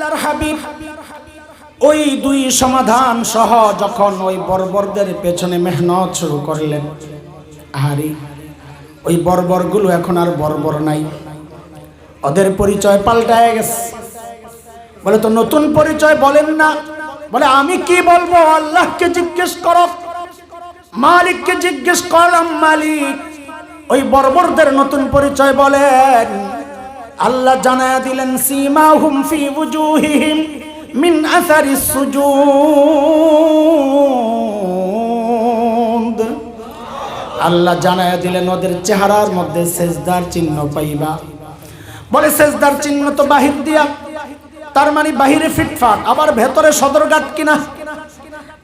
আল্লাহর হাবিব ওই দুই সমাধান সহ যখন ওই বর্বরদের পেছনে মেহনত শুরু করলেন, আহারি ওই বর্বরগুলো এখন আর বর্বর নাই, ওদের পরিচয় পাল্টায় গেছে। বলে তো নতুন পরিচয় বলেন না। বলে আমি কি বলবো, আল্লাহকে জিজ্ঞেস করো, মালিককে জিজ্ঞেস করলাম, মালিক ওই বর্বরদের নতুন পরিচয় বলেন। আল্লাহ জানায়া দিলেন সীমাহুম ফি ওয়ুজুহিহিম মিন আসারিস সুজুদ। আল্লাহ জানায়া দিলেন ওদের চেহারার মধ্যে সেজদার চিহ্ন পাইবা। বলে সেজদার চিহ্ন তো বাহির দিয়া, তার মানে বাহিরে ফিটফাট, আবার ভেতরে সদরঘাট কিনা?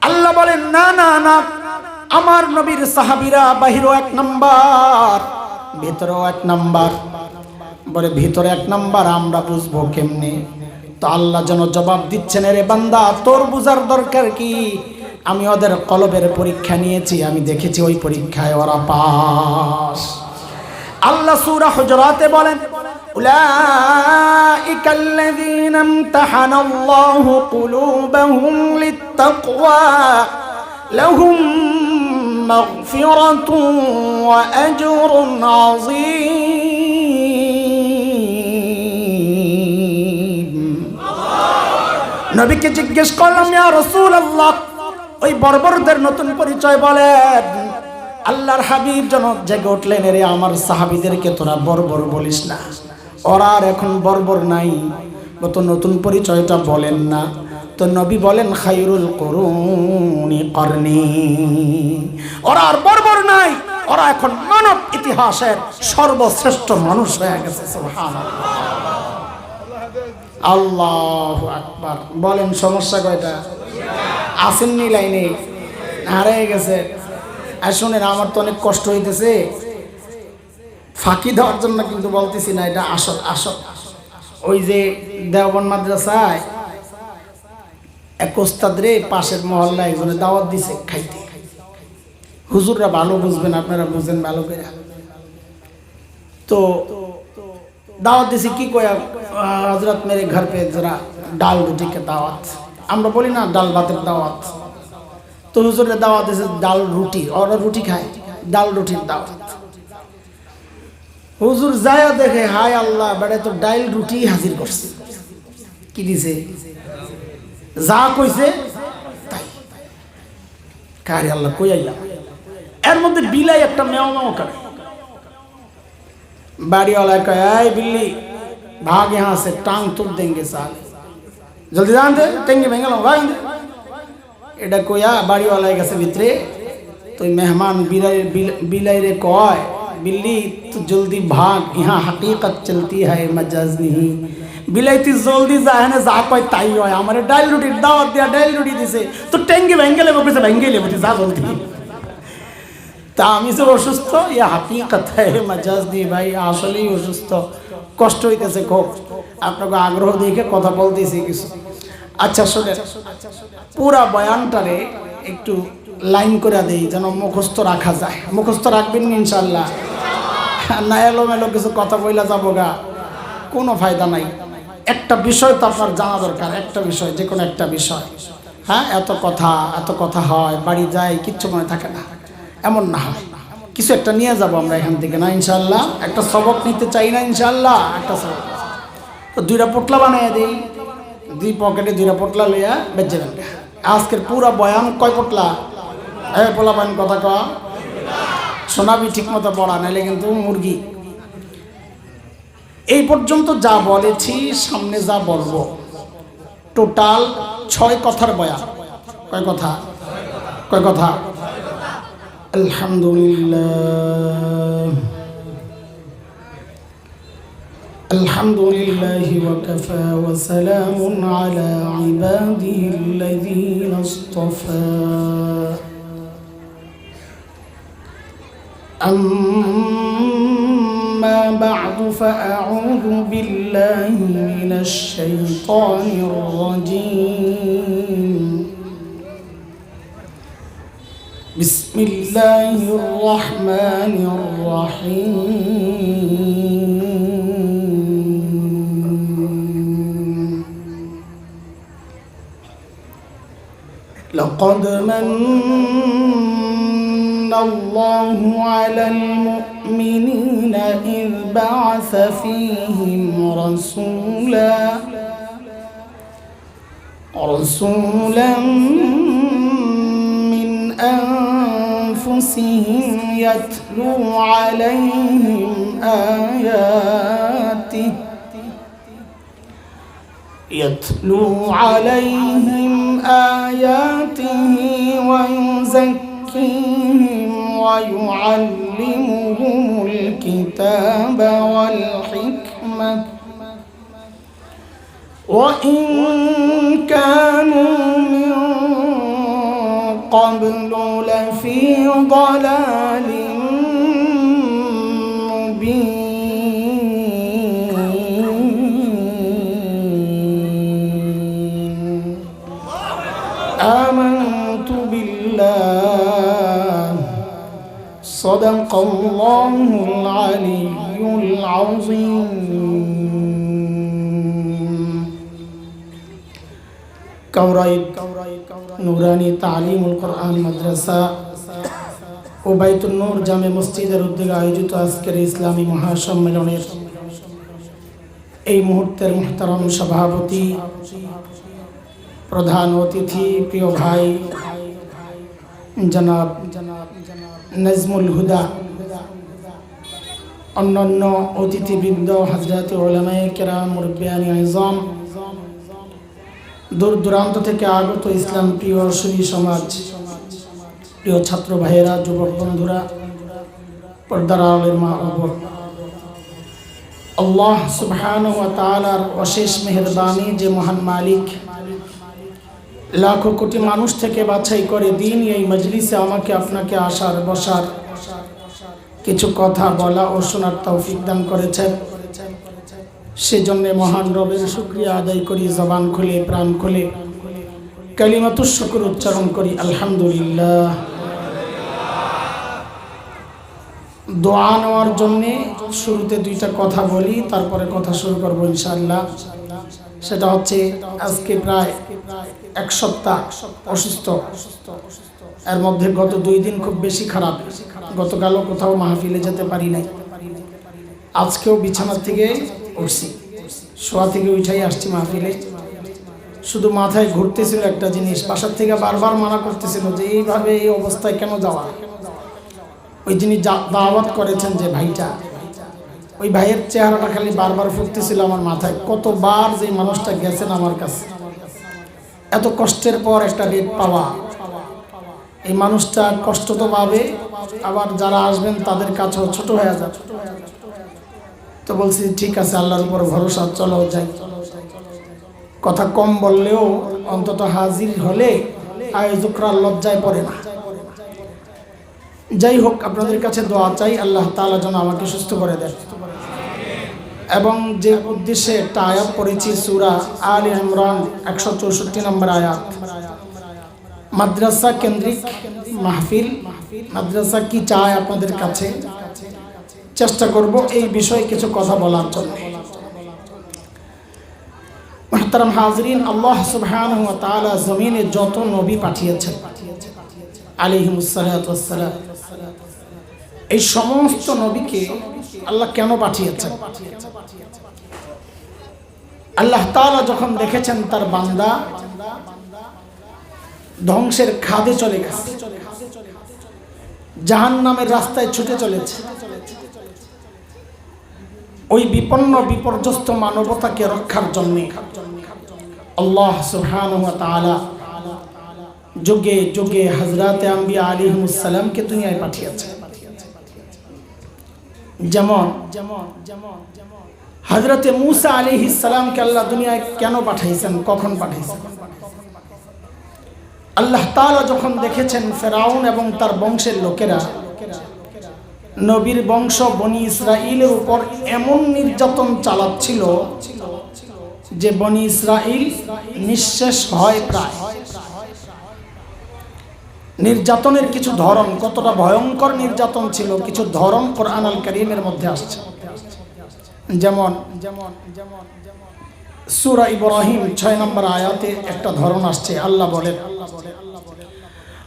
আল্লাহ বলেন না না না, আমার নবীর সাহাবীরা বাহিরও এক নাম্বার, ভেতরেও এক নাম্বার। বলে ভিতরে এক নাম্বার আমরা বুঝবো কেমনে? তো আল্লাহ যেন জবাব দিচ্ছেন, রে বান্দা তোর বুঝার দরকার কি, আমি ওদের কলবের পরীক্ষা নিয়েছি, আমি দেখেছি ওই পরীক্ষায় ওরা পাস। আল্লাহ সূরা হুজুরাতে বলেন উলাইকাল্লাযীনা ইমতাহানাল্লাহু কুলুবাহুম লিত্তাকওয়া লাহুম মাগফিরাতুন ওয়া আজরুন আযীম। নবীকে জিজ্ঞেস করলাম, ইয়া রাসূলুল্লাহ ওই বর্বরদের নতুন পরিচয় বলেন। আল্লাহর হাবিব যেন জেগে উঠলেন, রে আমার সাহাবীদেরকে তোরা বর্বর বলিস না, ওরা আর এখন বর্বর নাই, তো নতুন পরিচয়টা বলেন না। তো নবী বলেন খায়রুল কুরুনি করনি, ওরা আর বর্বর নাই, ওরা এখন মানব ইতিহাসের সর্বশ্রেষ্ঠ মানুষ হয়ে গেছে। সুবহানাল্লাহ, আল্লাহু আকবার। বলেন সমস্যা কয়টা? আসেননি লাইনে, হারিয়ে গেছে। আর শুনেন, আমার তো অনেক কষ্ট হইতেছে, ফাঁকি দেওয়ার জন্য কিন্তু বলতেছি না, এটা আসল আসল। ওই যে দেওবন্দ মাদ্রাসায় এক ওস্তাদ রে পাশের মহল্লায় একজনে দাওয়াত দিছে খাইতে। হুজুররা ভালো বুঝবেন, আপনারা বুঝেন ভালো করে। তো দাওয়াত দিছে কি কয়া, হযরত মেরে ঘর পে জরা ডাল রুটি কে দাওয়াত, আমরা বলি না ডাল ভাতের দাওয়াত। তো হুজুরের দাওয়াত দিছে ডাল রুটি, ওরা রুটি খায়, ডাল রুটির দাওয়াত। হুজুর যায় দেখে, হায় আল্লাহ, বেড়ে তো ডাল রুটি হাজির করছে। কি দিছে? যা কইছে তাই। কারে আল্লাহ কই আইলা, এর মধ্যে বিলাই একটা মেও মেও করে। বাড়িওয়ালা কয়, এই बिल्ली भाग यहाँ से, टांग तुर देंगे साले, जल्दी जान दे, टेंगे भेंगे भाग दे। এটা কইয়া বাড়িওয়ালার কাছে ভিতরে তো মেহমান বিলাই রে কয়, बिल्ली तू जल्दी भाग, यहाँ हकीकत चलती है मजाज नहीं। বিলাই তুই জলদি যা, না যা কয় তাই হয়। আমার ডাল রুটির দাওয়াত দিয়া ডাল রুটি দিছে, তো টেঙ্গে ভেঙ্গে লেবো, কইছে ভেঙ্গে লেবো, তুই যা জলদি। তা আমি যে অসুস্থ, ইয়া হাকিকত হ্যায় মাজাজ নেই ভাই, আসলেই অসুস্থ, কষ্ট হইতেছে খুব। আপনাকে আগ্রহ দেখে কথা বলতেছি কিছু। আচ্ছা শোনেন, পুরা বয়ানটারে একটু লাইন করে দেই যেন মুখস্থ রাখা যায়। মুখস্থ রাখবেন ইনশাল্লাহ, না এলোমেলো কিছু কথা বইলা যাবো গা, কোনো ফায়দা নাই। একটা বিষয় তো আপনার জানা দরকার, একটা বিষয়, যে কোনো একটা বিষয়। হ্যাঁ, এত কথা হয়, বাড়ি যায় কিচ্ছু মনে থাকে না, এমন না হয়। কিছু একটা নিয়ে যাব আমরা এখান থেকে, না ইনশাল্লাহ? একটা সবক নিতে চাই না ইনশাল্লাহ? একটা সবক। তো দুইটা পোটলা বানিয়ে দিই, দুই পকেটে দুইটা পোটলা লইয়া বেঁচে যাবেন। আজকের পুরা বয়ান কয় পোটলা? পোলা বান কথা কয়া শোনাবি ঠিক মতো পড়া, নাইলে কিন্তু মুরগি। এই পর্যন্ত যা বলেছি, সামনে যা বলবো, টোটাল 6 কথার বয়ান। কয় কথা? কয় কথা? আলহামদুলিল্লাহ, আলহামদুলিল্লাহি ওয়া কাফা ওয়া সালামুন আলা ইবাদিহিল্লাযীনা ইসতাফা। أما بعد فأعوذ بالله من الشيطان الرجيم. بسم الله الرحمن الرحيم. لقد من الله على المؤمنين إذ بعث فيهم رسولا من أنفسهم يتلو عليهم آياته ويزكيهم ويعلمهم الكتاب والحكمة وإن كانوا من قبل لفي ضلال مبين آمنت بالله صدق الله العلي العظيم কাউরাইদ নুরানি তালিমুল কোরআন মাদ্রাসা ও বাইতুন নূর জামে মসজিদের উদ্যোগে আয়োজিত আজকের ইসলামী মহাসম্মেলনের এই মুহূর্তের মুহতারাম সভাপতি, প্রধান অতিথি, প্রিয় ভাই জনাব নাজমুল হুদা, অন্যান্য অতিথিবৃন্দ, হযরত উলামায়ে কেরাম, মুরব্বিয়ানে আযম, দূর দূরান্ত থেকে আগত ইসলাম প্রিয় সুধী সমাজ, প্রিয় ছাত্র ভাইয়েরা, যুবক বন্ধুরা, পর্দার আড়ালের মা ও বোন, আল্লাহ সুবহানাহু ওয়া তাআলার অশেষ মেহেরবানি যে মহান মালিক লাখো কোটি মানুষ থেকে বাছাই করে দিন এই মজলিসে আমাকে আপনাকে আসার বসার কিছু কথা বলা ও শোনার তৌফিক দান করেছেন। সেজন্য মহান রবের শুকরিয়া আদায় করি, জবান খুলে প্রাণ খুলে কালিমাতুশ শুকর উচ্চারণ করি আলহামদুলিল্লাহ। দোয়া নেওয়ার জন্য শুরুতে দুইটা কথা বলি, তারপরে কথা শুরু করবো ইনশাআল্লাহ। সেটা হচ্ছে আজকে প্রায় এক সপ্তাহ অসুস্থ, এর মধ্যে গত 2 দিন খুব বেশি খারাপ। গতকালও কোথাও মাহফিলে যেতে পারি নাই, আজকেও বিছানার থেকে উঠছি, শোয়া থেকে উঠাই আসছি মাহফিলে। শুধু মাথায় ঘুরতেছিল একটা জিনিস, বাসার থেকে বারবার মানা করতেছিল যে এইভাবে এই অবস্থায় কেন যাওয়া। ওই যিনি দাওয়াত করেছেন যে ভাইটা, ওই ভাইয়ের চেহারাটা খালি বারবার ফুটতেছিল আমার মাথায়। কতবার যে মানুষটা গেছেন আমার কাছে, এত কষ্টের পর একটা ডেট পাওয়া, এই মানুষটা কষ্ট তো পাবে, আবার যারা আসবেন তাদের কাছেও ছোট হয়ে যাবে। তো বলছি ঠিক আছে, আল্লাহর উপর ভরসা, চলো যাই। কথা কম বললেও অন্তত হাজির হলে আয়োজকরা লজ্জায় পড়ে না। যাই হোক, আপনাদের কাছে দোয়া চাই, আল্লাহ তাআলা যেন আমাকে সুস্থ করে দেন। এবং যে উদ্দেশ্যে একটা আয়াত পড়েছি, সূরা আলে ইমরান 164 নম্বর আয়াত, মাদ্রাসা কেন্দ্রিক মাহফিল, মাদ্রাসা কি চায় আপনাদের কাছে, চেষ্টা করব এই বিষয়ে কিছু কথা বলার জন্য। মুহতারাম হাজরিন, আল্লাহ সুবহানাহু ওয়া তাআলা জমিনে যত নবী পাঠিয়েছেন আলাইহিমুস সালাতু ওয়াস সালাম, এই সমস্ত নবীকে আল্লাহ কেন পাঠিয়েছেন? আল্লাহ তাআলা যখন দেখেছেন তার বান্দা ধ্বংসের খাদে চলে গেছে, জাহান্নামের রাস্তায় ছুটে চলেছে, ওই বিপন্ন বিপর্যস্ত মানবতাকে রক্ষার জন্য আল্লাহ সুবহানাহু ওয়া তাআলা যুগে যুগে হযরত আম্বিয়া আলাইহিমুস সালামকে দুনিয়ায় পাঠিয়েছেন। যেমন হযরত মূসা আলাইহিস সালামকে আল্লাহ দুনিয়ায় কেন পাঠাইছেন, কখন পাঠাইছেন? আল্লাহ তাআলা যখন দেখেছেন ফেরাউন এবং তার বংশের লোকেরা নবীর বংশ বনি ইসরাইলের উপর এমন নির্যাতন চালাচ্ছিল যে বনি ইসরাইল নিঃশেষ হয় প্রায়। নির্যাতনের কিছু ধরন, কতটা ভয়ঙ্কর নির্যাতন ছিল, কিছু ধরন কোরআন আল কারীমের মধ্যে আসছে। যেমন সূরা ইব্রাহিম 6 নম্বর আয়াতে একটা ধরন আসছে। আল্লাহ বলেন,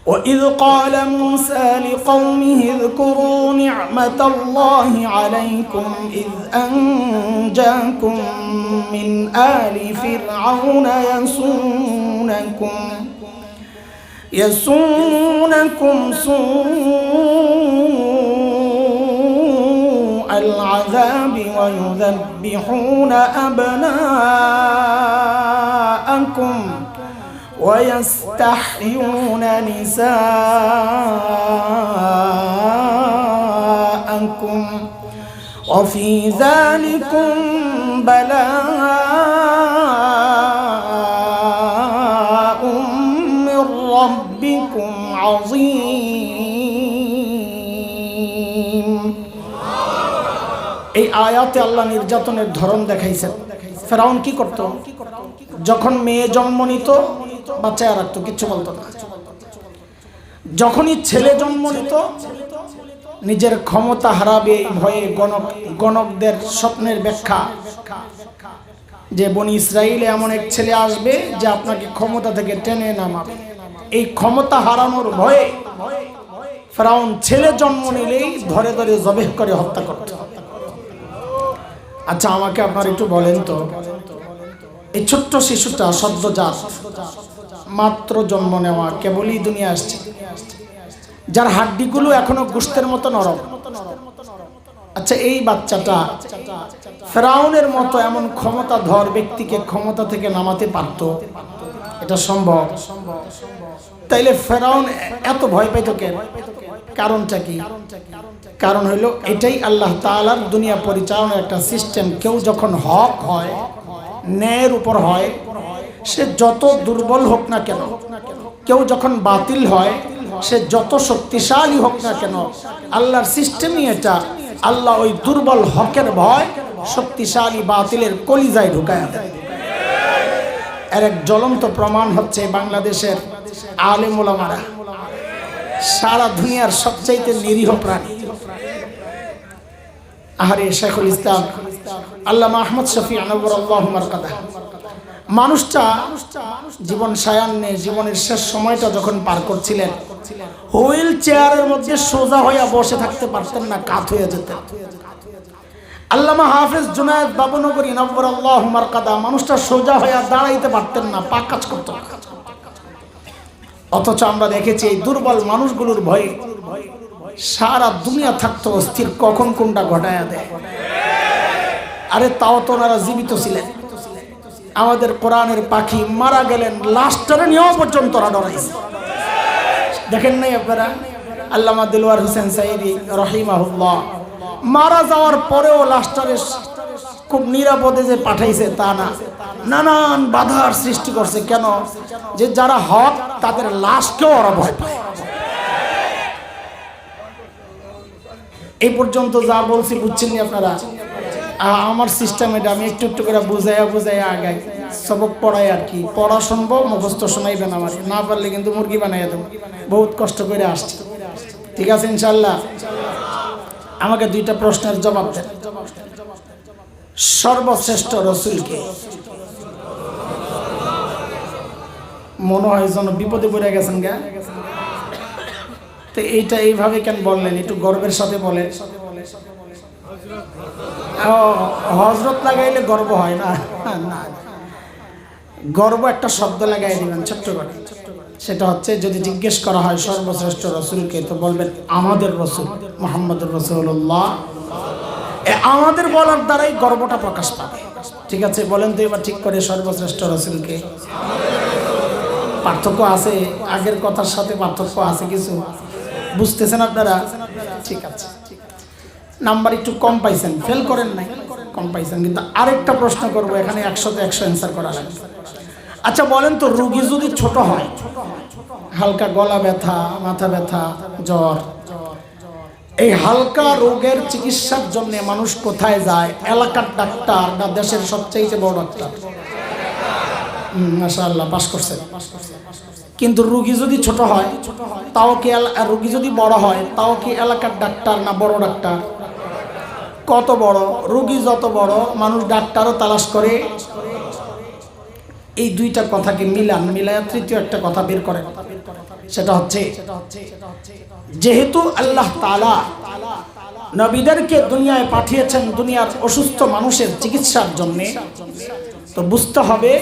وإذ قال موسى لقومه اذكروا نعمة الله عليكم إذ أنجاكم من آل فرعون يسومونكم سوء العذاب ويذبحون أبناءكم ويستحيون نساءكم وفي ذلكم بلاء من ربكم عظيم। এই আয়াতে আল্লাহ নির্যাতনের ধরন দেখাইছেন। ফেরাউন কি করত? যখন মেয়ে জন্ম নিত বাচ্চায় রাখতো, কিচ্ছু বলতো না। যখনই ছেলে জন্ম নিত নিজের ক্ষমতা হারাবে এই ভয়ে গণকদের স্বপ্নের ব্যাখ্যা যে বনি ইসরাইলে এমন এক ছেলে আসবে যে আপনাকে ক্ষমতা থেকে টেনে নামাবে। এই ক্ষমতা হারানোর ভয়ে ফেরাউন ছেলে জন্ম নিলেই ধরে ধরে জবেহ করে হত্যা করত। আচ্ছা, আমাকে আপনারা একটু বলেন তো, এই ছোট্ট শিশুটা সদ্যজাত মাত্র জন্ম নেওয়া, কেবলই দুনিয়া আসছে, যার হাড্ডিগুলো এখনো গোশতের মতো নরম, আচ্ছা এই বাচ্চাটা ফেরাউনের মতো এমন ক্ষমতাধর ব্যক্তিকে ক্ষমতা থেকে নামাতে পারত? এটা সম্ভব? তাইলে ফেরাউন এত ভয় পাইত কেন? কারণটা কি? কারণ হইল এটাই আল্লাহ তাআলার দুনিয়া পরিচালনার একটা সিস্টেম। কেউ যখন হক হয়, ন্যায়ের উপর হয়, সে যত দুর্বল হোক না কেন, কেউ যখন বাতিল হয়, সে যত শক্তিশালী হোক না কেন, আল্লাহর সিস্টেমই এটা। আল্লাহ ওই দুর্বল হকের ভয় শক্তিশালী বাতিলের কলিজায় ঢুকায় দেয়। এর এক জ্বলন্ত প্রমাণ হচ্ছে বাংলাদেশের আলেম ওলামারা, সারা দুনিয়ার সবচাইতে নিরীহ প্রাণী। আহারে শেখুল ইসলাম আল্লামা আহমদ শফি আনওয়ারাল্লাহু মারকাদা, মানুষটা জীবন সায়ান্নে জীবনের শেষ সময়টা যখন পার করছিলেন, হুইল চেয়ারের মধ্যে সোজা হইয়া বসে থাকতে পারতেন না, কাত হয়ে যেতেন। আল্লামা হাফেজ জুনায়েদ বাবুনগরী নওয়ারাল্লাহু মারকাদা, মানুষটা সোজা হইয়া দাঁড়াইতে পারতেন না, পা কাজ করত না। অথচ আমরা দেখেছি এই দুর্বল মানুষগুলোর ভয়ে সারা দুনিয়া থাকতো অস্থির, কখন কোনটা ঘটায়া দেয়। আরে তাও তো ওনারা জীবিত ছিলেন। আমাদের কোরআনের পাখি মারা গেলেন, লাশটারে নিয়েও পর্যন্ত ওরা ডরাইছে। দেখেন নাই আপনারা আল্লামা দিলওয়ার হোসেন সাইদি রহিমাহুল্লাহ মারা যাওয়ার পরেও লাশটারে খুব নিরাপদে যে পাঠাইছে তা না, নানান বাধার সৃষ্টি করছে। কেন? যে যারা হক তাদের লাশকেও ওরা ভয় পায়। এই পর্যন্ত যা বলছি বুঝছেন আপনারা? আমার সিস্টেম এটা, আমি একটু একটু করে বুঝাইয়া আগাই, সবক পড়াই আর কি। পড়া শুনবো, মুখস্থ শোনাইবেন, আমার না পারলে কিন্তু মুরগি বানাইয়া দেবো। বহুত কষ্ট করে আসছি, ঠিক আছে ইনশাল্লাহ। আমাকে দুইটা প্রশ্নের জবাব দেন। সর্বশ্রেষ্ঠ রসুলকে? মনে হয় যেন বিপদে পড়ে গেছেন গা। তো এইটা এইভাবে কেন বললেন? একটু গর্বের সাথে বলেন। হযরত লাগাইলে গর্ব হয় না, না, গর্ব একটা শব্দ লাগাই দিবেন ছোট্ট করে। সেটা হচ্ছে যদি জিজ্ঞেস করা হয় সর্বশ্রেষ্ঠ রসুলকে, তো বলবেন আমাদের রসুল মুহাম্মদুর রাসূলুল্লাহ। আমাদের বলার দ্বারাই গর্বটা প্রকাশ পাবে। ঠিক আছে, বলেন তো এবার ঠিক করে সর্বশ্রেষ্ঠ রসুলকে। পার্থক্য আছে, আগের কথার সাথে পার্থক্য আছে কিছু, বুঝতেছেন আপনারা? ঠিক আছে, নাম্বার একটু কম পাইছেন, ফেল করেন নাই, কম পাইছেন। কিন্তু আরেকটা প্রশ্ন করবো, এখানে 100-তে 100 অ্যান্সার করা লাগবে। আচ্ছা বলেন তো, রোগী যদি ছোট হয়, হালকা গলা ব্যথা, মাথা ব্যথা, জ্বর, এই হালকা রোগের চিকিৎসার জন্য মানুষ কোথায় যায়? এলাকার ডাক্তার না দেশের সবচেয়ে বড় ডাক্তার? মাশাআল্লাহ, পাস করছেন। কিন্তু রোগী যদি ছোট হয় তাও কি, রোগী যদি বড় হয় তাও কি এলাকার ডাক্তার না বড় ডাক্তার? কত বড় রোগী যত বড়, মানুষ ডাক্তারও তালাশ করে, এই দুইটা কথাকে মিলায়া তৃতীয় একটা কথা বের করেন। সেটা হচ্ছে যেহেতু আল্লাহ তাআলা নবীদেরকে দুনিয়ায় পাঠিয়েছেন দুনিয়ার অসুস্থ মানুষের চিকিৎসার জন্য, তো বুঝতে হবে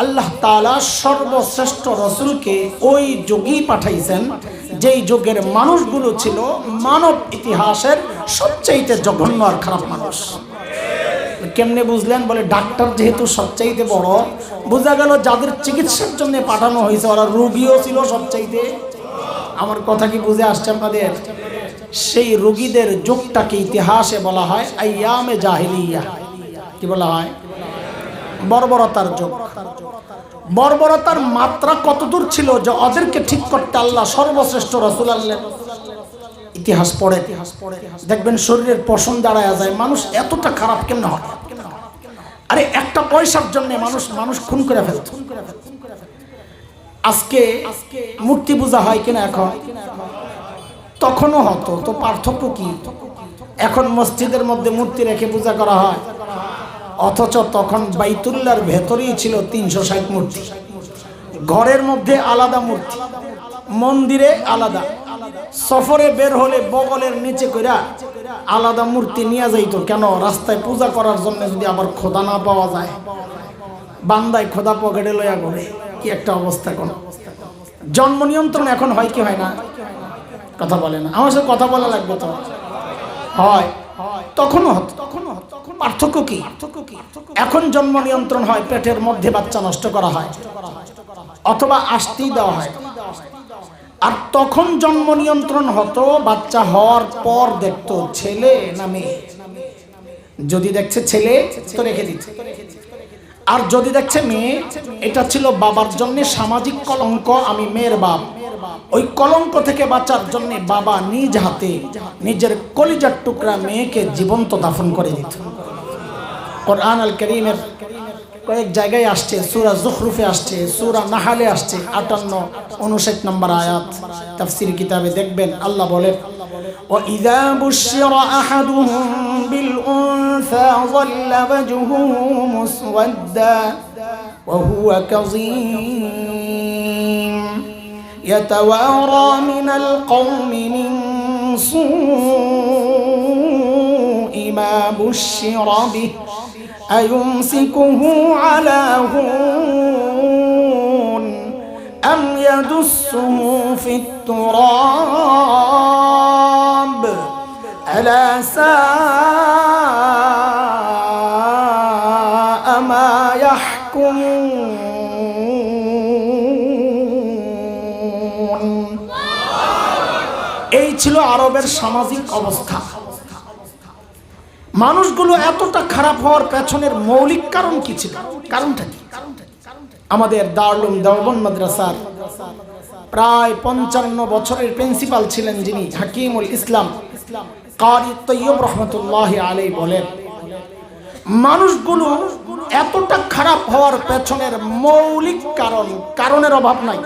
আল্লাহ তাআলা সর্বশ্রেষ্ঠ রাসূলকে ওই যুগেই পাঠাইছেন যেই যুগের মানুষগুলো ছিল মানব ইতিহাসের সবচাইতে জঘন্য আর খারাপ মানুষ। কেমনে বুঝলেন? বলে ডাক্তার যেহেতু সবচাইতে বড়, বোঝা গেল যাদের চিকিৎসার জন্য পাঠানো হয়েছে ওরা রোগীও ছিল সবচাইতে। আমার কথা কি বুঝে আসছে আপনাদের? সেই রোগীদের যুগটাকে ইতিহাসে বলা হয় আইয়ামে জাহিলিয়া। কি বলা হয়? বর্বরতার যুগ। বর্বরতার মাত্রা কতদূর ছিল যে ওদেরকে ঠিক করতে আল্লাহ সর্বশ্রেষ্ঠ রাসূল আনলেন। ইতিহাস পড়ে দেখবেন শরীরের পশম দাঁড়ায় যায়। মানুষ এতটা খারাপ কেন হয়? আরে একটা পয়সার জন্য মানুষ খুন করে ফেলত। আজকে মূর্তি পূজা হয় কিনা? এখন তখনও হতো, তো পার্থক্য কি? এখন মসজিদের মধ্যে মূর্তি রেখে পূজা করা হয়, অথচ তখন বাইতুল্লাহর ভেতরেই ছিল 360 মূর্তি। ঘরের মধ্যে আলাদা মূর্তি, মন্দিরে আলাদা, সফরে বের হলে বগলের নিচে কইরা আলাদা মূর্তি নিয়ে যাইতো। কেন? রাস্তায় পূজা করার জন্য যদি আবার খোদা না পাওয়া যায়, বান্দায় খোদা পকেটে লইয়া ঘরে। কি একটা অবস্থা! কোন জন্ম নিয়ন্ত্রণ এখন হয় কি হয় না? কথা বলে না। আমার সাথে কথা বলা লাগবে তো। হয়, তখনও হতো। পার্থক্য কি? এখন জন্ম নিয়ন্ত্রণ হয়, পেটের মধ্যে বাচ্চা নষ্ট করা হয় অথবা আসতেই দেওয়া হয়। আর তখন জন্ম নিয়ন্ত্রণ হতো বাচ্চা হওয়ার পর দেখতো ছেলে না মেয়ে। যদি দেখছে ছেলে তো রেখে দিচ্ছে, আর যদি দেখছে মেয়ে, এটা ছিল বাবার জন্য সামাজিক কলঙ্ক। আমি মেয়ের বাপ, ওই কলঙ্ক থেকে বাঁচার জন্য বাবা নিজ হাতে নিজের কলিজার টুকরা মেয়েকে জীবন্ত দাফন করে দিত। কোরআন আল কারীমের কয়েক জায়গায় আসছে, সূরা যুখরুফে আসছে, সূরা নাহলে আসছে 58-59 নম্বর আয়াত। তাফসীর কিতাবে দেখবেন আল্লাহ বলেন, ওয়া ইযা বুশিরা আহাদুহুম বিল উনসা যাল্লা ওয়াজহুহু মুসওয়াদ্দা ওয়া হুয়া কাযীম ইয়াতাওয়ারা মিনাল কওমি মিন সুই মা বুশিরা বিহি أيمسكه على هون أم يدسه في التراب ألا ساء ما يحكمون। এই ছিল আরবের সামাজিক অবস্থা। মানুষগুলো এতটা খারাপ হওয়ার পেছনের মৌলিক কারণ কি ছিল? কারণটা কি? আমাদের দারুল দেওবন্দ মাদ্রাসার প্রায় 55 বছরের প্রিন্সিপাল ছিলেন যিনি হাকিমুল ইসলাম কারি তৈয়ব রহমতুল্লাহ আলাইহি বলেন, মানুষগুলো এতটা খারাপ হওয়ার পেছনের মৌলিক কারণের অভাব নাই।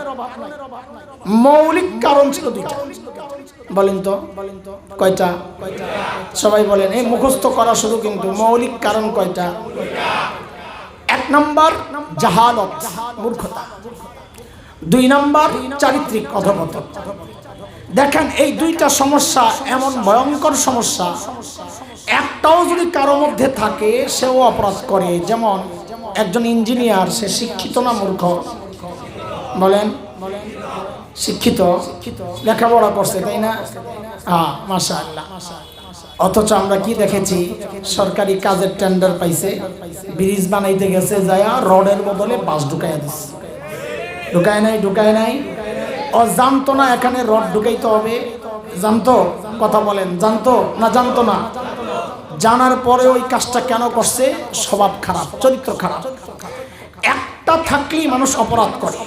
মৌলিক কারণ ছিল দুইটা। বলেন তো কয়টা? সবাই বলেন। এই মুখস্থ করা শুরু, কিন্তু মৌলিক কারণ কয়টা? 1 নম্বর জাহালত, মূর্খতা। 2 নম্বর চারিত্রিক অধঃপতন। দেখেন এই দুইটা সমস্যা এমন ভয়ঙ্কর সমস্যা, একটাও যদি কারো মধ্যে থাকে সেও অপরাধ করে। যেমন একজন ইঞ্জিনিয়ার, সে শিক্ষিত না মূর্খ? বলেন। শিক্ষিত, লেখাপড়া করছে, তাই না? হ্যাঁ, মাশাআল্লাহ। অথচ আমরা কি দেখেছি? সরকারি কাজের টেন্ডার পাইছে, ব্রিজ বানাইতে গেছে, যায় রডের বদলে বাস ঢুকাইয়া দিচ্ছে। ঢুকায় নাই। ও জানতো না এখানে রড ঢুকাইতে হবে? জানতো? কথা বলেন, জানতো না জানতো না? জানার পরে ওই কাজটা কেন করছে? স্বভাব খারাপ, চরিত্র খারাপ। একটা থাকলেই মানুষ অপরাধ করে।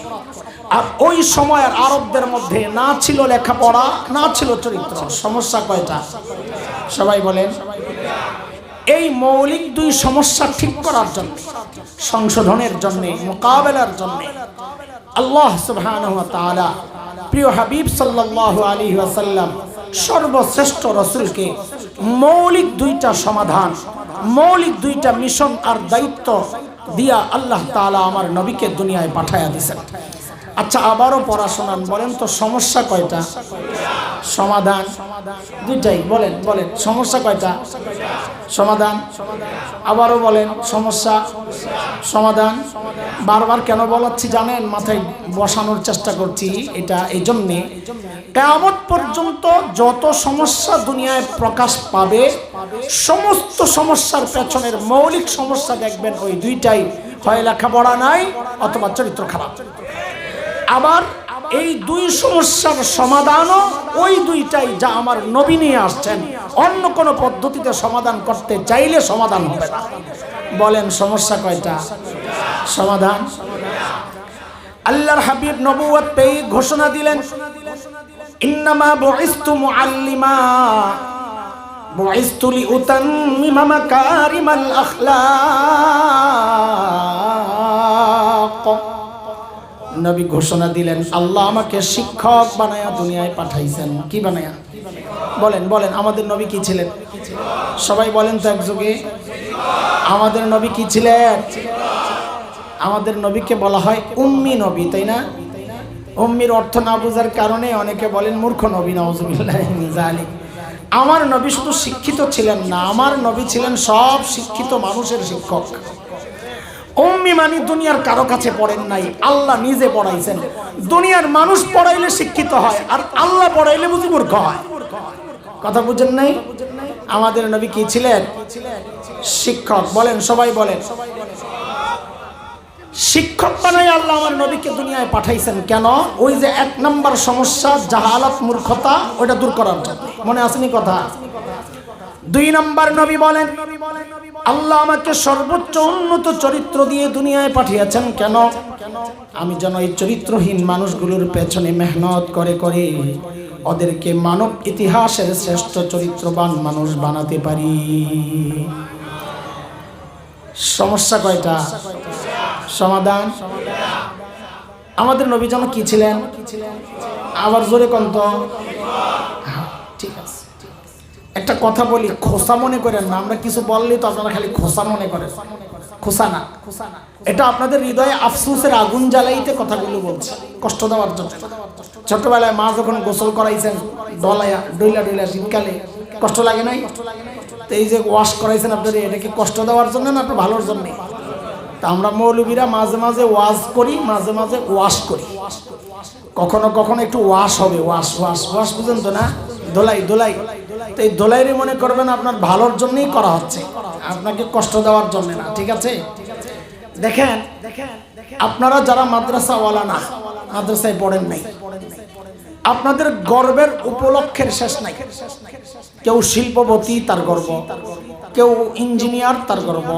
আর ওই সময়ের আরবদের মধ্যে না ছিল লেখাপড়া, না ছিল চরিত্র। সমস্যা কয়টা? সবাই বলেন। এই মৌলিক 2 সমস্যা ঠিক করার জন্য, সংশোধনের জন্য, মোকাবেলার জন্য আল্লাহ সুবহানাহু ওয়া তাআলা প্রিয় হাবিব সাল্লাল্লাহু আলাইহি ওয়াসাল্লাম সর্বশ্রেষ্ঠ রাসূলকে মৌলিক 2টা সমাধান, মৌলিক 2টা মিশন আর দায়িত্ব দিয়া আল্লাহ তাআলা আমার নবীকে দুনিয়ায় পাঠায়া দিয়েছেন। আচ্ছা, আবারও পড়াশোনান, বলেন তো সমস্যা কয়টা, সমাধান দুইটাই? বলেন বলেন, সমস্যা কয়টা, সমাধান? আবারও বলেন, সমস্যা সমাধান। বারবার কেন বলাচ্ছি জানেন? মাথায় বসানোর চেষ্টা করছি এটা এই জন্যে, কিয়ামত পর্যন্ত যত সমস্যা দুনিয়ায় প্রকাশ পাবে, সমস্ত সমস্যার পেছনের মৌলিক সমস্যা দেখবেন ওই দুইটাই, হয় লেখাপড়া নাই অথবা চরিত্র খারাপ। আবার এই দুই সমস্যার সমাধানও ওই দুইটাই যা আমার নবী নিয়ে আসছেন। অন্য কোনো পদ্ধতিতে সমাধান করতে চাইলে সমাধান হবে না। বলেন সমস্যা কয়টা, সমাধান? আল্লাহর হাবিব নবুয়ত পেয়ে ঘোষণা দিলেন, ইন্নামা বুইসতু মুআল্লিমা বুইসতু লিউতাম্মিমা মাকারিমাল আখলাক। নবী ঘোষণা দিলেন, আল্লাহ আমাকে শিক্ষক বানায়া দুনিয়ায় পাঠাইছেন। কি বানায়া? বলেন বলেন, আমাদের নবী কি ছিলেন? সবাই বলেন তো একযোগে, আমাদের নবী কি ছিলেন? আমাদের নবীকে বলা হয় উম্মি নবী, তাই না? উম্মির অর্থ না বোঝার কারণে অনেকে বলেন মূর্খ নবী, নাউযুবিল্লাহি মিন যালিক। আমার নবী শুধু শিক্ষিত ছিলেন না, আমার নবী ছিলেন সব শিক্ষিত মানুষের শিক্ষক। উম্মি মানে দুনিয়ার কারো কাছে পড়েন নাই, আল্লাহ নিজে পড়াইছেন। দুনিয়ার মানুষ পড়াইলে শিক্ষিত হয়, আর আল্লাহ পড়াইলে বুঝি মূর্খ হয়। কথা বুঝেন নাই? আমাদের নবী কি ছিলেন? শিক্ষক। বলেন সবাই বলেন, শিক্ষক বানাই আল্লাহ আমার নবীকে দুনিয়ায় পাঠাইছেন। কেন? ওই যে এক নম্বর সমস্যা জাহালাত, মূর্খতা, ওইটা দূর করার জন্য। মনে আসেনি কথা? দুই নম্বর নবী বলেন, আল্লাহ আমাকে সর্বোচ্চ উন্নত চরিত্র দিয়ে দুনিয়ায় পাঠিয়েছেন। কেন? আমি যেন এই চরিত্রহীন মানুষগুলোর পেছনে মেহনত করে করে ওদেরকে মানব ইতিহাসের শ্রেষ্ঠ চরিত্রবান মানুষ বানাতে পারি। সমস্যা কয়টা, সমাধান? আমাদের নবী যেন কি ছিলেন? আবার জোরে কোন তো। ঠিক আছে, একটা কথা বলি, খোসা মনে করেন না। আমরা কিছু বললেই তো আপনারা খালি খোসা মনে করেন। খোসা না, এটা আপনাদের হৃদয়ে আফসোসের আগুন জ্বালাইতে কথাগুলো বলছে, কষ্ট দেওয়ার জন্য। ছোটবেলায় মা যখন গোসল করাইছেন ডলায়া ডইলা ডইলা, শীতকালে কষ্ট লাগে নাই? তো এই যে ওয়াশ করাইছেন আপনাদের, এটা কি কষ্ট দেওয়ার জন্য না আপনার ভালোর জন্য? তা আমরা মৌলবীরা মাঝে মাঝে ওয়াজ করি, মাঝে মাঝে ওয়াশ করি। কখনো কখনো একটু ওয়াশ হবে, ওয়াশ ওয়াশ ওয়াশ, বুঝেন তো না? দোলাই দোলাই। তো এই দোলাইরে মনে করবেন আপনার ভালোর জন্যই করা হচ্ছে, আপনাকে কষ্ট দেওয়ার জন্য না। ঠিক আছে? দেখেন, আপনারা যারা মাদ্রাসাওয়ালা না, মাদ্রাসায় পড়েন নাই, আপনাদের গর্বের উপলক্ষের শেষ নাই। কেউ শিল্পপতি, তার গর্ব। কেউ ইঞ্জিনিয়ার, তার গর্ব।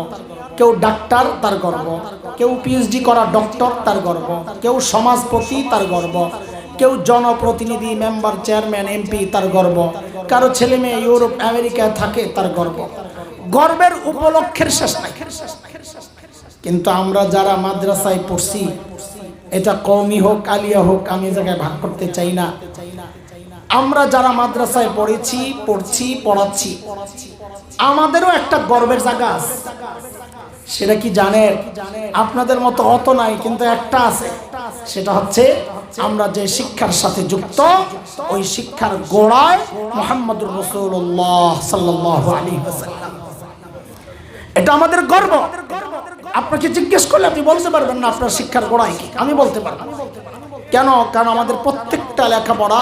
কেউ ডাক্তার, তার গর্ব। কেউ পিএইচডি করা ডক্টর, তার গর্ব। কেউ সমাজপতি, তার গর্ব। কেউ জনপ্রতিনিধি, মেম্বার, চেয়ারম্যান, এমপি, তার গর্ব। কারো ছেলে মেয়ে ইউরোপ আমেরিকায় থাকে, তার গর্ব। গর্বের উপলক্ষের শেষ নাই। কিন্তু আমরা যারা মাদ্রাসায় পড়ছি, এটা কওমি হোক আলিয়া হোক, আমি জায়গায় ভাগ করতে চাই না, আমরা যারা মাদ্রাসায় পড়েছি, পড়ছি, পড়াচ্ছি, আমাদেরও একটা গর্বের জায়গা আছে। সেটা কি জানেন? আপনাদের মতো অত নাই, কিন্তু একটা আছে। সেটা হচ্ছে আমরা যে শিক্ষার সাথে যুক্ত, ওই শিক্ষার গোড়ায় মুহাম্মদুর রাসূলুল্লাহ সাল্লাল্লাহু আলাইহি ওয়াসাল্লাম। এটা আমাদের গর্ব। আপনাকে জিজ্ঞেস করলে আপনি বলতে পারবেন না আপনার শিক্ষার গোড়ায় কি। আমি বলতে পারবো। কেন? কারণ আমাদের প্রত্যেকটা লেখাপড়া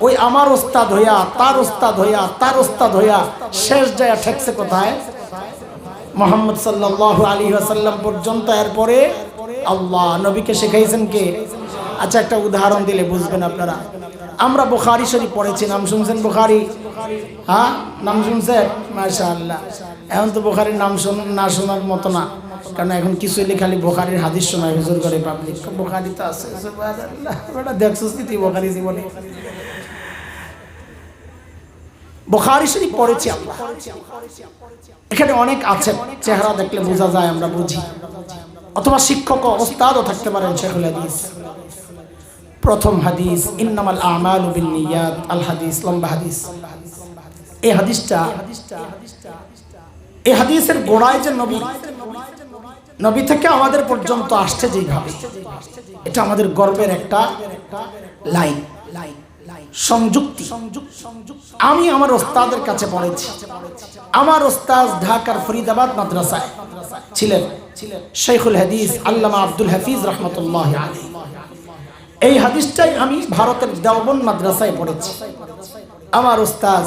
ওই আমার ওস্তাদ হইয়া, তার ওস্তাদ হইয়া, তার ওস্তাদ হইয়া শেষ যায় ঠেকছে কোথায়? মুহাম্মদ সাল্লাল্লাহু আলাইহি ওয়াসাল্লাম পর্যন্ত। এরপরে আল্লাহ নবীকে শেখাইছেন কে? আচ্ছা, একটা উদাহরণ দিলে বুঝবেন আপনারা। আমরা বুখারী শরীফ পড়েছি, নাম শুনছেন বুখারী? হ্যাঁ, নাম শুনছেন? মাশাআল্লাহ। এখন তো বুখারীর নাম না শোনার মতো না, কারণ এখন কিছু হলে খালি বুখারীর হাদিস শোনায় হুজুর করে পাবলিক। বুখারী তো আছে, সুবহানাল্লাহ। বেটা দেখছস কি তুই বুখারী জীবনে? বুখারী শরীফ পড়েছি আমরা। এখানে অনেক আছে, চেহারা দেখলে বোঝা যায়, আমরা বুঝি। অথবা শিক্ষক ওস্তাদও থাকতে পারেন, শেখুল হাদিস। প্রথম হাদিস, ইন্নামাল আমালু বিন্নিয়াত, আল হাদিস, লম্বা হাদিস। এই হাদিসটা, এই হাদিসের গোড়ায় যে নবী নবী থেকে আমাদের পর্যন্ত আসছে যেভাবে, এটা আমাদের গর্বের একটা লাইন, সংযুক্তি। আমি আমার ওস্তাদের কাছে পড়েছি। আমার ওস্তাদ ঢাকার ফরিদাবাদ মাদ্রাসায় ছিলেন শেখুল হাদিস আল্লামা আব্দুল হাফিজ রহমতুল্লাহ আলাইহি। এই হাদিসটাই আমি ভারতের দেওবন্দ মাদ্রাসায় পড়েছি। আমার ওস্তাদ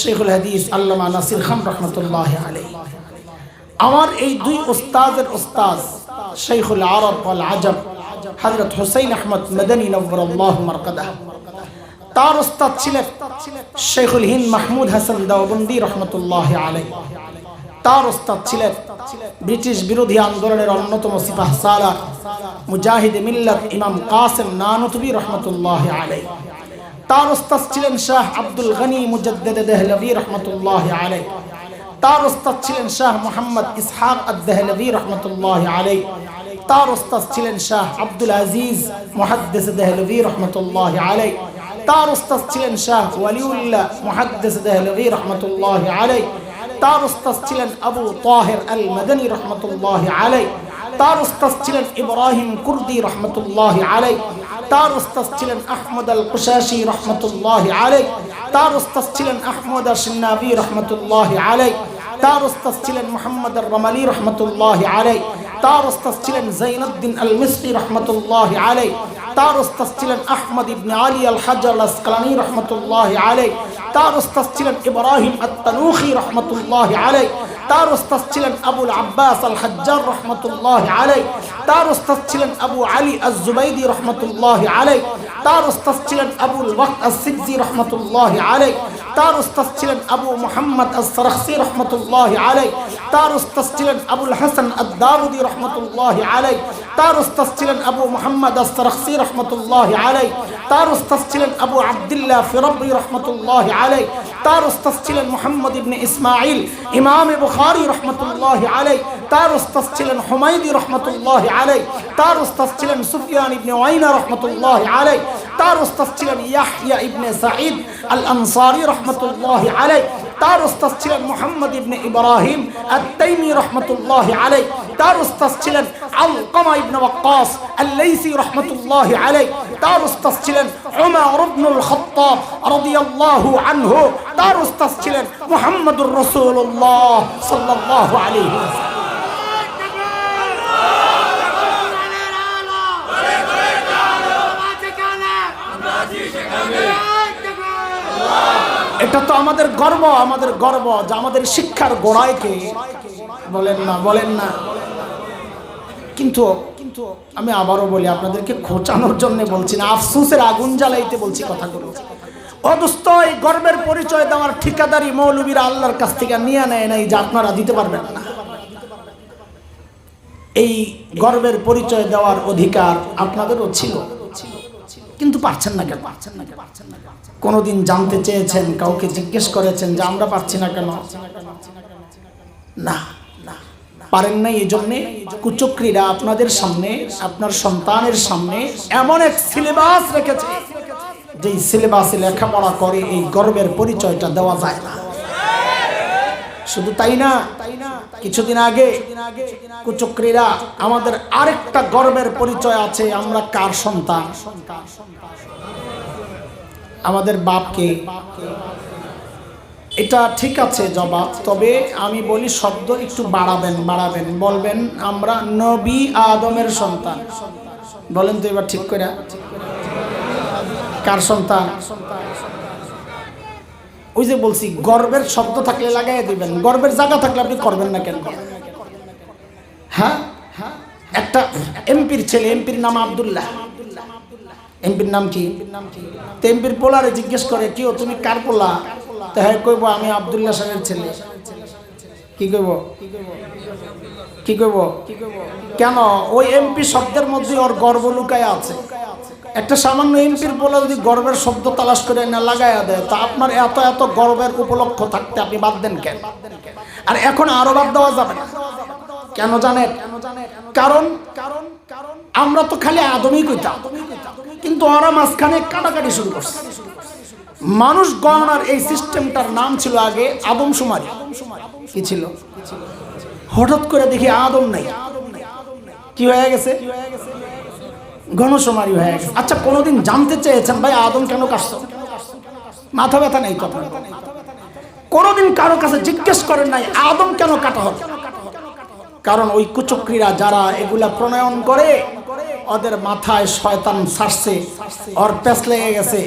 শেখুল হাদিস আল্লামা নাসির খান রহমতুল্লাহ আলাইহি। আমার এই দুই ওস্তাদের ওস্তাদ শেখুল আরব ওয়াল আজম হযরত হুসাইন আহমদ মাদানী নওয়ারাল্লাহু মারকাদাহ, তার ওস্তাদ ছিলেন শেখুল হিন্দ মাহমুদ হাসান দেওবন্দি রহমতুল্লাহ আলাইহি। তার ওস্তাদ ছিলেন ব্রিটিশ বিরোধী আন্দোলনের অন্যতম সিপাহ সালার মুজাহিদ মিল্লাত ইমাম কাসেম নানুতুবি রহমতুল্লাহ আলাইহি। তার ওস্তাদ ছিলেন শাহ আব্দুল গনি মুজাদ্দিদ দেহলভী রহমতুল্লাহ আলাইহি। তার ওস্তাদ ছিলেন শাহ মোহাম্মদ ইসহাক আদ-দেহলভী রহমতুল্লাহ আলাইহি। তার ওস্তাদ ছিলেন শাহ আব্দুল আজিজ মুহাদ্দিস দেহলভী রহমতুল্লাহ আলাইহি। তার ওস্তাদ ছিলেন শাহ ওয়ালিউল্লাহ মুহাদ্দিস দেহলভী রহমতুল্লাহ আলাইহি। তার ওস্তাদ ছিলেন আবু তাহের আল মাদানী রহমতুল্লাহ আলাইহি। তার ওস্তাদ ছিলেন ইব্রাহিম কুর্দি রহমতুল্লাহ আলাইহি। তার ওস্তাদ ছিলেন আহমদ আল কুশাশি রহমতুল্লাহ আলাইহি। তার ওস্তাদ ছিলেন আহমদ আশ-শিন্নাবি রহমতুল্লাহ আলাইহি। তার ওস্তাদ ছিলেন মুহাম্মদ আর-রমালি রহমতুল্লাহ আলাইহি। তার ওস্তাদ ছিলেন জাইনুদ্দিন আল মিসরি রহমতুল্লাহ আলাইহি। তার ওস্তাদ ছিলেন আহমদ ইবনে আলী আল হাজার আল আসকালানি রহমতুল্লাহ আলাইহি। তার ওস্তাদ ছিলেন ইব্রাহিম আত-তানুখি রহমতুল্লাহ আলাইহি। তার ওস্তাদ ছিলেন আবুল আব্বাস আল হাজ্জার রহমতুল্লাহ আলাইহি। তার ওস্তাদ ছিলেন আবু আলী আজ-জুবাইদি রহমতুল্লাহ আলাইহি। তার ওস্তাদ ছিলেন আবুল ওয়াক্ত আস-সিবজি রহমতুল্লাহ আলাইহি। তার ওস্তাদ ছিলেন আবু মুহাম্মদ আস-সারখসি রহমতুল্লাহ আলাইহি। তার ওস্তাদ ছিলেন আবুল হাসান আদ-দাউদি রহমতুল্লাহ আলাইহি। তার ওস্তাদ ছিলেন আবু মুহাম্মদ আস-সারখসি রহমতুল্লাহ আলাইহি। তার ওস্তাদ ছিলেন আবু আব্দুল্লাহ ফিরাবি রহমতুল্লাহ আলাইহি। তার ওস্তাদ ছিলেন মুহাম্মদ ইবনে ইসমাঈল ইমাম বুখারী রহমতুল্লাহ আলাইহি। তার ওস্তাদ ছিলেন হুমায়দি রহমতুল্লাহ আলাইহি। তার ওস্তাদ ছিলেন সুফিয়ান ইবনে উয়াইনা রহমতুল্লাহ আলাইহি। তার ওস্তাদ ছিলেন ইয়াহইয়া ইবনে সাঈদ আল আনসারী রহমতুল্লাহ আলাইহি। তার ওস্তাদ ছিলেন মুহাম্মদ ইবনে ইব্রাহিম আত-তাইমি রহমতুল্লাহ আলাইহি। তার ওস্তাদ ছিলেন আলকামা ইবনে ওয়াক্কাস আল-লাইসি রহমতুল্লাহ আলাইহি। তার ওস্তাদ ছিলেন উমর ইবনুল খাত্তাব রাদিয়াল্লাহু আনহু। তার ওস্তাদ ছিলেন মুহাম্মদুর রাসূলুল্লাহ সাল্লাল্লাহু আলাইহি ওয়াসাল্লাম। এটা তো আমাদের গর্ব, আমাদের গর্ব যে আমাদের শিক্ষার গোড়ায়কে বলেন না। কিন্তু আমি আবারও বলি, আপনাদেরকে খোঁচানোর জন্য বলছি না, আফসোসের আগুন জ্বালাইতে বলছি কথাগুলো। অদুস্ত এই গর্বের পরিচয় দেওয়ার ঠিকাদারি মৌলবীরা আল্লাহর কাছ থেকে নিয়ে নেয় নাই, যে আপনারা দিতে পারবেন না। এই গর্বের পরিচয় দেওয়ার অধিকার আপনাদেরও ছিল, কিন্তু পারছেন না কেন? কোনদিন জানতে চেয়েছেন, কাউকে জিজ্ঞেস করেছেন যে আমরা পারছি না কেন? না, পারেন নাই। এই জন্যে কুচক্রীরা আপনাদের সামনে, আপনার সন্তানের সামনে এমন এক সিলেবাস রেখেছে, যে সিলেবাসে লেখাপড়া করে এই গর্বের পরিচয়টা দেওয়া যায় না। শুধু তাই না, কিছুদিন আগে কুচক্রীরা আমাদের আরেকটা গর্বের পরিচয় আছে, আমরা কার সন্তান, আমাদের বাপকে। এটা ঠিক আছে জবাব, তবে আমি বলি শব্দ একটু বাড়াবেন, বলবেন আমরা নবী আদমের সন্তান। বলেন তো এবার ঠিক করে, কার সন্তান? ওই যে বলছি, গর্বের শব্দ থাকলে লাগাই দিবেন, গর্বের জায়গা থাকলে আপনি করবেন না কেন? হ্যাঁ, একটা এমপির ছেলে, এমপির নাম আব্দুল্লাহ। এমপির নাম কি? এমপির পোলারে জিজ্ঞেস করে, কি তুমি কার পোলা? তো হ্যাঁ কইব আমি আব্দুল্লাহ সাহেবের ছেলে। কি কইব? কেন? ওই এমপি শব্দের মধ্যে ওর গর্ব লুকায় আছে। একটা সামান্য এমপির পোলা যদি গর্বের শব্দ তালাশ করে না লাগাইয়া দেয়, তা আপনার এত এত গর্বের উপলক্ষ থাকতে আপনি বাদ দেন কেন? আর এখন আরো বাদ দেওয়া যাবে না। কেন জানেন? কারণ আমরা তো খালি আদমই কইতাম, কিন্তু ওরা মাঝখানে কাটাকাটি শুরু করছে। মানুষ গণনার এই সিস্টেমটার নাম ছিল আগে আদমশুমারি। কি ছিল? হঠাৎ করে দেখি আদম নাই, কি হয়ে গেছে? গণশুমারি হয়ে গেছে। আচ্ছা, কোনোদিন জানতে চেয়েছেন ভাই আদম কেন কাটছো? মাথা ব্যথা নেই তো? কোনোদিন কারো কাছে জিজ্ঞেস করেন নাই আদম কেন কাটা হলো? কারণ ওই কুচক্রীরা যারা এগুলা প্রণয়ন করে, ওদের মাথায় শয়তান ছাড়ছে, ওর পেছ লেগে গেছে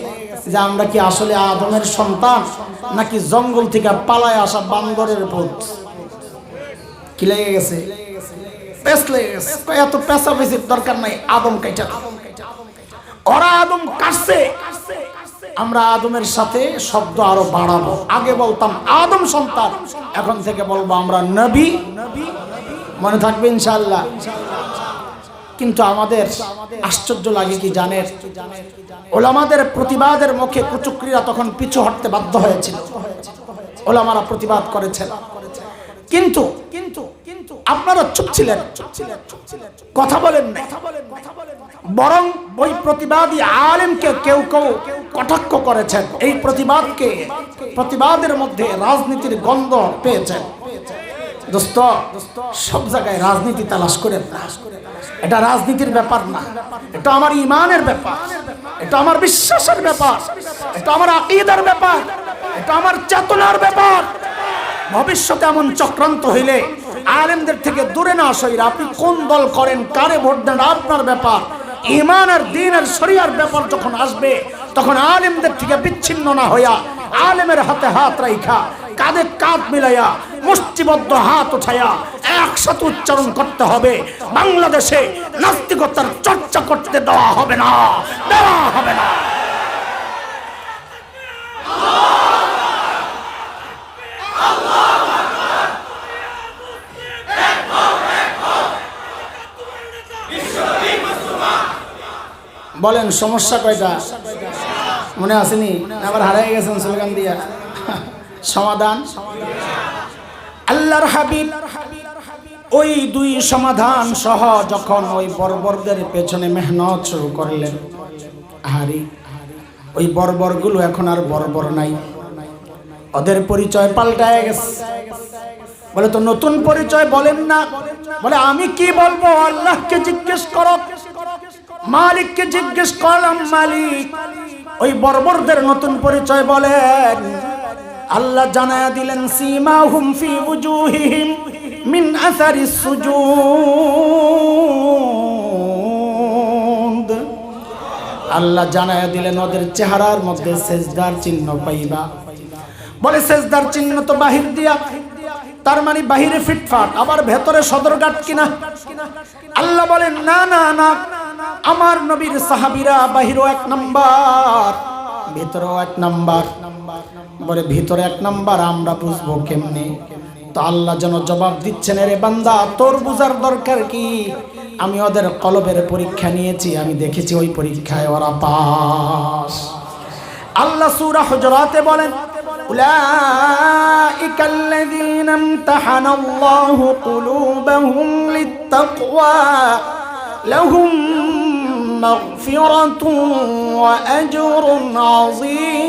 যে আমরা কি আসলে আদমের সন্তান নাকি জঙ্গল থেকে পালায় আসা বান্দরের পুত। কি লেগে গেছে? পেছ লেগে গেছে। এত পেঁচা পেঁচির দরকার নাই, আদম কাইটা। ওরা আদম কাটছে, আমরা আদমের সাথে শব্দ আরো বাড়াবো। আগে বলতাম আদম সন্তান, এখন থেকে বলবো আমরা নবী। মনে থাকবে ইনশাআল্লাহ। কিন্তু আমাদের আশ্চর্য লাগে কি জানেন? ওলামাদের প্রতিবাদের মুখে কুচক্রীরা তখন পিছু হটতে বাধ্য হয়েছিল। ওলামারা প্রতিবাদ করেছেন, কিন্তু আপনারা চুপ ছিলেন, কথা বলেন না। বরং ওই প্রতিবাদী আলেমকে কেউ কেউ কটাক্ষ করেছেন। এই প্রতিবাদের মধ্যে রাজনীতির গন্ধ পেয়েছেন। দোস্ত, সব জায়গায় রাজনীতি তালাশ করেন না। এটা রাজনীতির ব্যাপার না, এটা আমার ঈমানের ব্যাপার, এটা আমার বিশ্বাসের ব্যাপার, এটা আমার আকীদার ব্যাপার, এটা আমার চেতনার ব্যাপার। ভবিষ্যতে এমন চক্রান্ত হইলে আলেমদের থেকে দূরে না সইরা আপনি কোন দল করেন, কারে ভোট দেন, আপনার ব্যাপার। ঈমান আর দ্বীন আর শরিয়ার ব্যাপার যখন আসবে, তখন আলেমদের থেকে বিচ্ছিন্ন না হইয়া আলেমের হাতে হাত রাইখা, কাঁধে কাঁধ মিলাইয়া, মুষ্টিবদ্ধ হাত উঠাইয়া একসাথে উচ্চারণ করতে হবে, বাংলাদেশে নাস্তিকতার চর্চা করতে দেওয়া হবে না, দেওয়া হবে না। বলেন সমস্যা কয়টা? মনে আসেনি? আবার হারিয়ে গেছেন স্লোগান দিয়া। সমাধান আল্লাহর হাবিব ওই দুই সমাধান সহ যখন ওই বর্বরদের পেছনে মেহনত শুরু করলেন, আহারি ওই বর্বরগুলো এখন আর বর্বর নাই, ওদের পরিচয় পাল্টায় গেছে। বলে তো নতুন পরিচয় বলেন না। বলে আমি কি বলবো? আল্লাহকে জিজ্ঞেস করো, মালিককে জিজ্ঞেস করলাম, মালিক। ওই বর্বরদের নতুন পরিচয় বলেন। আল্লাহ জানায়া দিলেন, সীমাহুম ফি উজুহিহিম মিন আসারিস সুজুদ। আল্লাহ জানায়া দিলেন ওদের চেহারার মধ্যে সেজদার চিহ্ন পাইবা। বলে সেজদার চিহ্ন তো বাহির দিয়া, তার মানে বাহিরে ফিটফাট, আবার ভেতরে সদরঘাট কিনা? আল্লাহ বলেন না না না, আমার নবীর সাহাবীরা বাহিরও এক নাম্বার, ভেতরেও এক নাম্বার। বলে ভিতরে এক নাম্বার, আমরা বুঝবো কেমনে? তো আল্লাহ যেন জবাব দিচ্ছেন, রে বান্দা তোর বুঝার দরকার কি? আমি ওদের কলবের পরীক্ষা নিয়েছি, আমি দেখেছি ওই পরীক্ষায় ওরা পাস। আল্লাহ সূরা হুজুরাতে বলেন, উলাইকাল্লাযীনা ইমতাহানাল্লাহু কুলুবাহুম লিত্তাকওয়া লাহুম মাগফিরাতুন ওয়া আজরুন আযীম।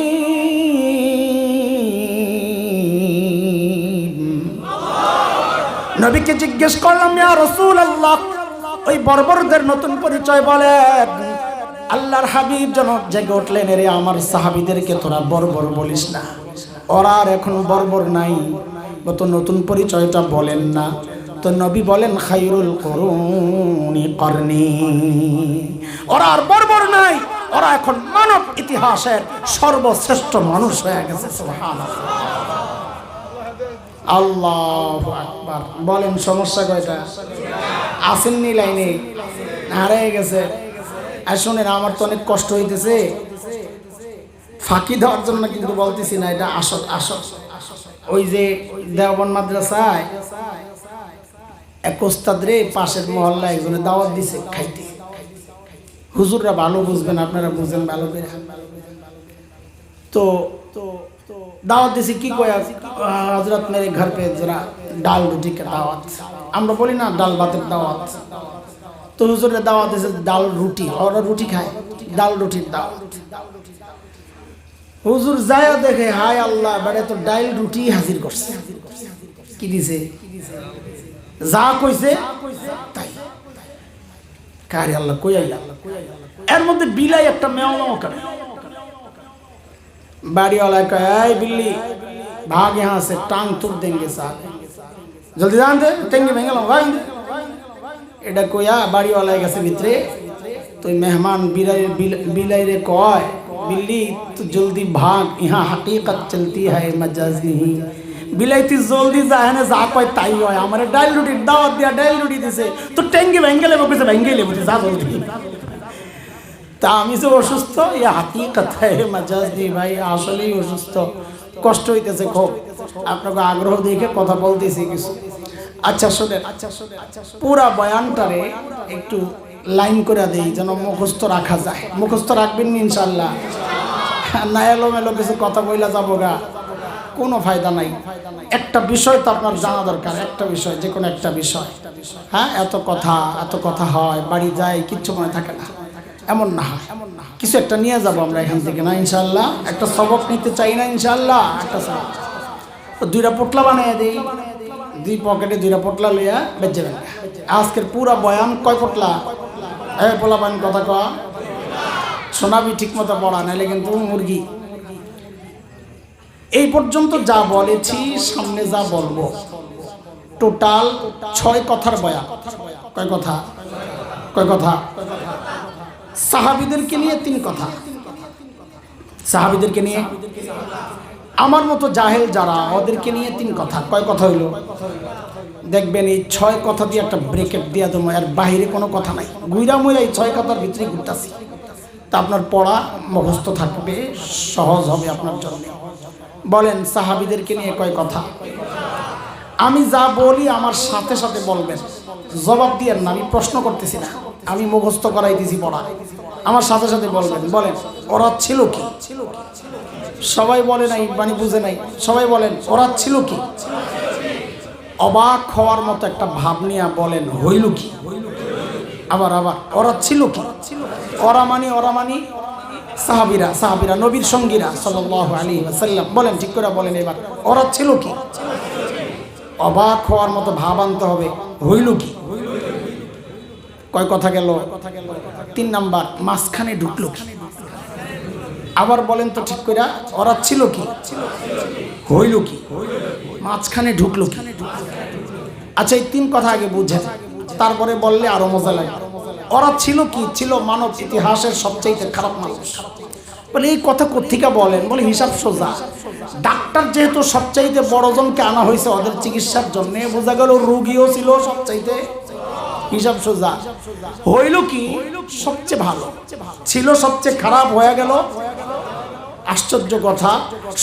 নবীকে জিজ্ঞেস করলাম, ইয়া রাসূলুল্লাহ, ওই বর্বরদের নতুন পরিচয় বলেন। আল্লাহর হাবিব যেন জেগে উঠলেন, রে আমার সাহাবীদেরকে তোরা বর্বর বলিস না, ওরা আর এখন বর্বর নাই, তো নতুন পরিচয়টা বলেন না। তো নবী বলেন, খায়রুল কুরুনি করনি, ওরা আর বর্বর নাই, ওরা এখন মানব ইতিহাসের সর্বশ্রেষ্ঠ মানুষ হয়ে গেছে। সুবহানাল্লাহ, আল্লাহু আকবার। বলেন সমস্যা কয়টা? আসেননি লাইনে, হারিয়ে গেছে। আর শোনেন, আমার তো অনেক কষ্ট হইতেছে, ফাঁকি দেওয়ার জন্য কিন্তু বলতেছি না, এটা আসল আসল। ওই যে দেওবন্দ মাদ্রাসায় এক ওস্তাদ রে পাশের মহল্লা একজনে দাওয়াত দিছে খাইতে। হুজুররা ভালো বুঝবেন, আপনারা বুঝেন ভালো করে। তো দাওয়াত দিছে, কি কয়, হযরত মেরে ঘর পে জরা ডাল রুটি কা দাওয়াত। আমরা বলি না ডাল ভাতের দাওয়াত। তো হুজুরের দাওয়াত দিছে ডাল রুটি, ওরা রুটি খায়, ডাল রুটির দাওয়াত। হুজুর যায় দেখে, হায় আল্লাহ, বেড়ে তো ডাল রুটি হাজির করছে। কি দিছে? যা কইছে তাই। কারে আল্লাহ কই আইলা এর মধ্যে বিলাই একটা মেও মেও করে বাড়িওয়ালা কয় এই বিল্লি भाग यहाँ से टांग तुर देंगे साले जल्दी जान दे टेंगे भेंगे लो भाग এটা কইয়া বাড়িওয়ালা গেছে ভিতরে তুই মেহমান बिलाई रे কয় बिल्ली तू जल्दी भाग यहाँ हकीकत चलती है मजाज नहीं बिलाई तू जल्दी जा है ना जा कोई ताई হয় আমারে ডাল রুটি দাওয়াত দিয়া ডাল রুটি দিছে তো টেঙ্গি ভেঙ্গে লেবো কইছে ভেঙ্গে লেবো যা জলদি তা আমি যে অসুস্থ এই হাকিকত है मजाज नहीं भाई আসলেই অসুস্থ কষ্ট হইতেছে খুব আপনাকে আগ্রহ দেখে কথা বলতেছি কিছু আচ্ছা শুনেন পুরা বয়ানটারে একটু লাইন করে দেই যেন মুখস্থ রাখা যায় মুখস্থ রাখবেন ইনশাআল্লাহ না এলোমেলো কিছু কথা বইলা যাবো গা কোনো ফায়দা নাই একটা বিষয় তো আপনার জানা দরকার একটা বিষয় যে কোনো একটা বিষয় হ্যাঁ এত কথা হয় বাড়ি যায় কিচ্ছু মনে থাকে না এমন না কিছু একটা নিয়ে যাব আমরা এখান থেকে না ইনশাআল্লাহ একটা সবক নিতে চাই না ইনশাআল্লাহ একটা সবক দুইটা পোটলা বানিয়ে দেই দুই পকেটে দুইটা পোটলা লইয়া বেঁচে যাবেন আজকের পুরা বয়ান কয় পোটলা এই পোলা বান কথা কয়া শোনাবি ঠিক মতো পড়া নাইলে কিন্তু মুরগি এই পর্যন্ত যা বলেছি সামনে যা বলবো টোটাল 6 কথার বয়ান কয় কথা সাহাবীদেরকে নিয়ে 3 কথা সাহাবীদেরকে নিয়ে আমার মতো জাহেল যারা ওদেরকে নিয়ে 3 কথা কয় কথা হইলো দেখবেন এই 6 কথা দিয়ে একটা ব্রেকেট দিয়া দেবো আর বাইরে কোনো কথা নাই গুইরা মুইরা এই 6 কথার ভিতরে ঘুরতাছি তা আপনার পড়া মুখস্থ থাকবে সহজ হবে আপনার জন্য বলেন সাহাবীদেরকে নিয়ে কয় কথা আমি যা বলি আমার সাথে সাথে বলবেন জবাব দিয়েন না আমি প্রশ্ন করতেছি না আমি মুখস্থ করাই দিছি পড়া আমার সাথে সাথে বলবেন বলেন ওরা ছিল কি সবাই বলে নাই মানে বুঝে নাই সবাই বলেন ওরা ছিল কি অবাক হওয়ার মতো একটা ভাব নিয়ে বলেন হইল কি আবার ওরা ছিল কি ওরা মানি সাহাবীরা নবীর সঙ্গীরা সাল্লাল্লাহু আলাইহি ওয়াসাল্লাম বলেন ঠিক করে বলেন এবার ওরা ছিল কি অবাক হওয়ার মতো ভাব আনতে হবে হইল কি কয় কথা গেল 3 নাম্বার মাঝখানে ঢুকলো কি আবার বলেন তো ঠিক করে ওরা ছিল কি হইল কি মাঝখানে ঢুকলো কি আচ্ছা এই 3 কথা আগে বুঝেন তারপরে বললে আরো মজা লাগে ওরা ছিল কি ছিল মানব ইতিহাসের সবচেয়ে খারাপ মানুষ বলে এই কথা কোত্থেকে বলেন বলে হিসাব সোজা ডাক্তার যেহেতু সবচাইতে বড় জনকে আনা হয়েছে ওদের চিকিৎসার জন্য বোঝা গেল রোগীও ছিল সবচাইতে হিসাব সোজা হইল কি সবচেয়ে ভালো ছিল সবচেয়ে খারাপ হয়ে গেল আশ্চর্য কথা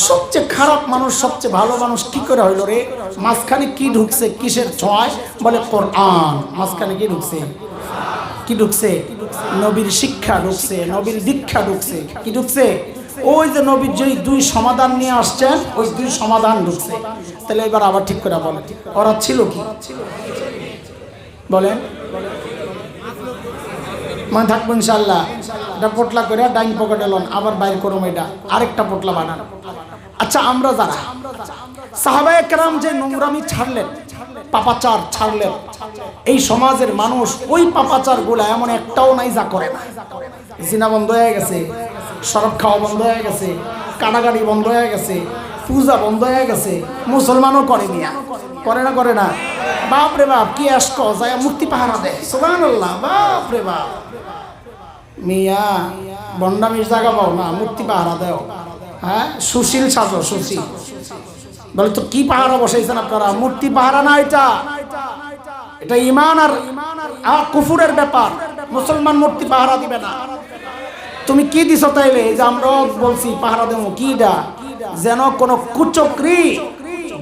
সবচেয়ে খারাপ মানুষ সবচেয়ে ভালো মানুষ কি করে হইল রে মাঝখানে কি ঢুকছে কিসের ছোঁয়ায় বলে কোরআন মাঝখানে কি ঢুকছে নবীর শিক্ষা ঢুকছে নবীর দীক্ষা ঢুকছে কি ঢুকছে ওই যে নবীর যেই 2 সমাধান নিয়ে আসছেন ওই 2 সমাধান ঢুকছে তাহলে এবার আবার ঠিক করে বলেন ওরা ছিল কি বলেন মনে থাকবো ইনশাআল্লাহ এটা পোটলা করে ডাইন পকেটে লন আবার বাইর করুম এটা আরেকটা পোটলা বানান আচ্ছা আমরা যারা সাহাবায়ে কেরাম যে নোংরামি ছাড়লেন পাপাচার ছাড়লেন এই সমাজের মানুষ ওই পাপাচার গুলা এমন একটাও নাই যা করে না জিনা বন্ধ হয়ে গেছে শরাব খাওয়া বন্ধ হয়ে গেছে কাটাকাটি বন্ধ হয়ে গেছে পূজা বন্ধ হয়ে গেছে মুসলমানও করে মিয়া করে না বাপ রে বাপ কি আশক যায় মুক্তি পাহারা দেয় সুবহানাল্লাহ বাপ রে বাপ মিয়া বন্ডামির জায়গা পাও না মূর্তি পাহারা দেও হ্যাঁ সুশীল সাজো সুশীল বলে তো কি পাহারা বসাইছেন আপনারা মূর্তি পাহারা না এটা ঈমান আর কুফরের ব্যাপার মুসলমান মূর্তি পাহারা দিবে না তুমি কি দিছো তাইলে যে আমরা বলছি পাহারা দেবো কিডা যেন কোন কুচক্রী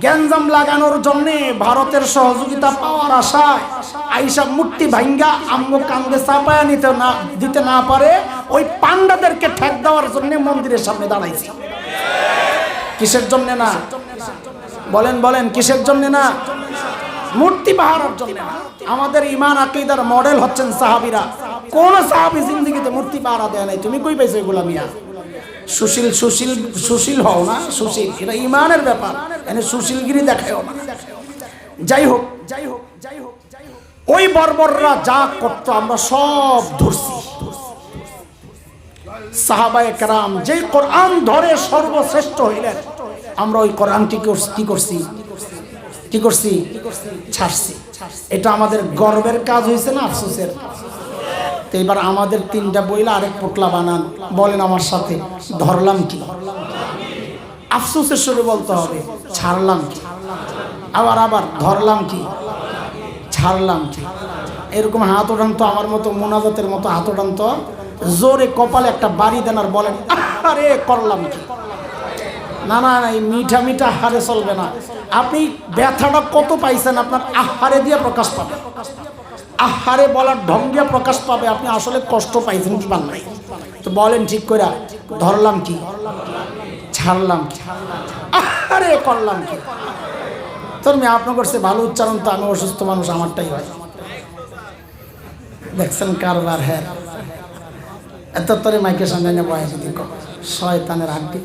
গ্যাঞ্জাম লাগানোর জন্য ভারতের সহযোগিতা পাওয়ার আশায় আইসা মূর্তি ভাঙ্গা আম্মু কান্দে চাপায়া দিতে না পারে ওই পান্ডাদেরকে ঠেক দেওয়ার জন্য মন্দিরের সামনে দাঁড়াইছে কিসের জন্য না বলেন কিসের জন্য না মূর্তি পাহারার জন্য আমাদের ঈমান আকীদার মডেল হচ্ছেন সাহাবীরা কোন সাহাবী জিন্দেগিতে মূর্তি পাহারা দেয় নাই তুমি কই পাইছো এগুলা মিয়া সুশীল হও না সুশীল এটা ঈমানের ব্যাপার এনে সুশীলগিরি দেখায়ও না যাই হোক ওই বর্বররা যা করতো আমরা সব ধরছি। সাহাবায়ে কেরাম যে কোরআন ধরে সর্বশ্রেষ্ঠ হইলেন, আমরা ওই কোরআনটি কি করছি ছাড়ছি। এটা আমাদের গর্বের কাজ হয়েছে না আফসোসের? তো এবার আমাদের তিনটা বইলা আরেক পোটলা বানান, বলেন আমার সাথে, ধরলাম কি? আফসোসের সুরে বলতে হবে, ছাড়লাম কি? আবার ধরলাম কি, ছাড়লাম কি? এরকম হাত ওঠান তো, আমার মতো মোনাজাতের মতো হাত ওঠান তো, জোরে কপালে একটা বাড়ি দেন আর বলেন আরে করলাম কি। না না, এই মিঠা মিঠা হারে চলবে না। আপনি ব্যথাটা কত পাইছেন আপনার আহারে দিয়ে প্রকাশ পাবে, আহারে বলার ঢং দিয়ে প্রকাশ পাবে আপনি আসলে কষ্ট পাইছেন কি পান নাই। তো বলেন ঠিক করে, ধরলাম কি, ছাড়লাম কি, আহারে করলাম কি। তোর মেয়ে আপনার করছে ভালো উচ্চারণ, তো আমি অসুস্থ মানুষ, আমারটাই হয়। দেখছেন কারবার? হ্যাঁ, এত তোরে মাইকের সামনে এনে বয়স দিক শয়তানের হাড্ডি।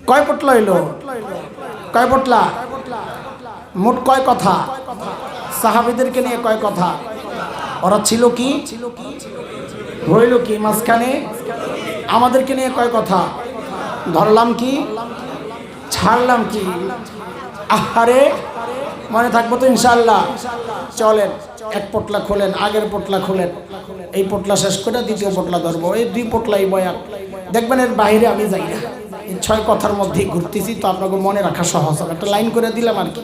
কয় পটলা হইল? কয় পটলা? মোট কয় কথা? সাহাবীদেরকে নিয়ে কয় কথা? ওরা ছিল কি, হইল কি মাঝখানে? আমাদেরকে নিয়ে কয় কথা? ধরলাম কি, ছাড়লাম কি? আহারে মনে থাকবো তো ইনশাআল্লাহ। চলেন এক পটলা খোলেন, আগের পটলা খোলেন, এই পটলা শেষ করে দ্বিতীয় পটলা ধরবো। এই 2 পটলাই বয়ান দেখবেন, এর বাইরে আমি যাই না। এই 6 কথার মধ্যেই ঘুরতেছি, তো আপনাকে মনে রাখা সহজ হবে। একটা লাইন করে দিলাম আর কি।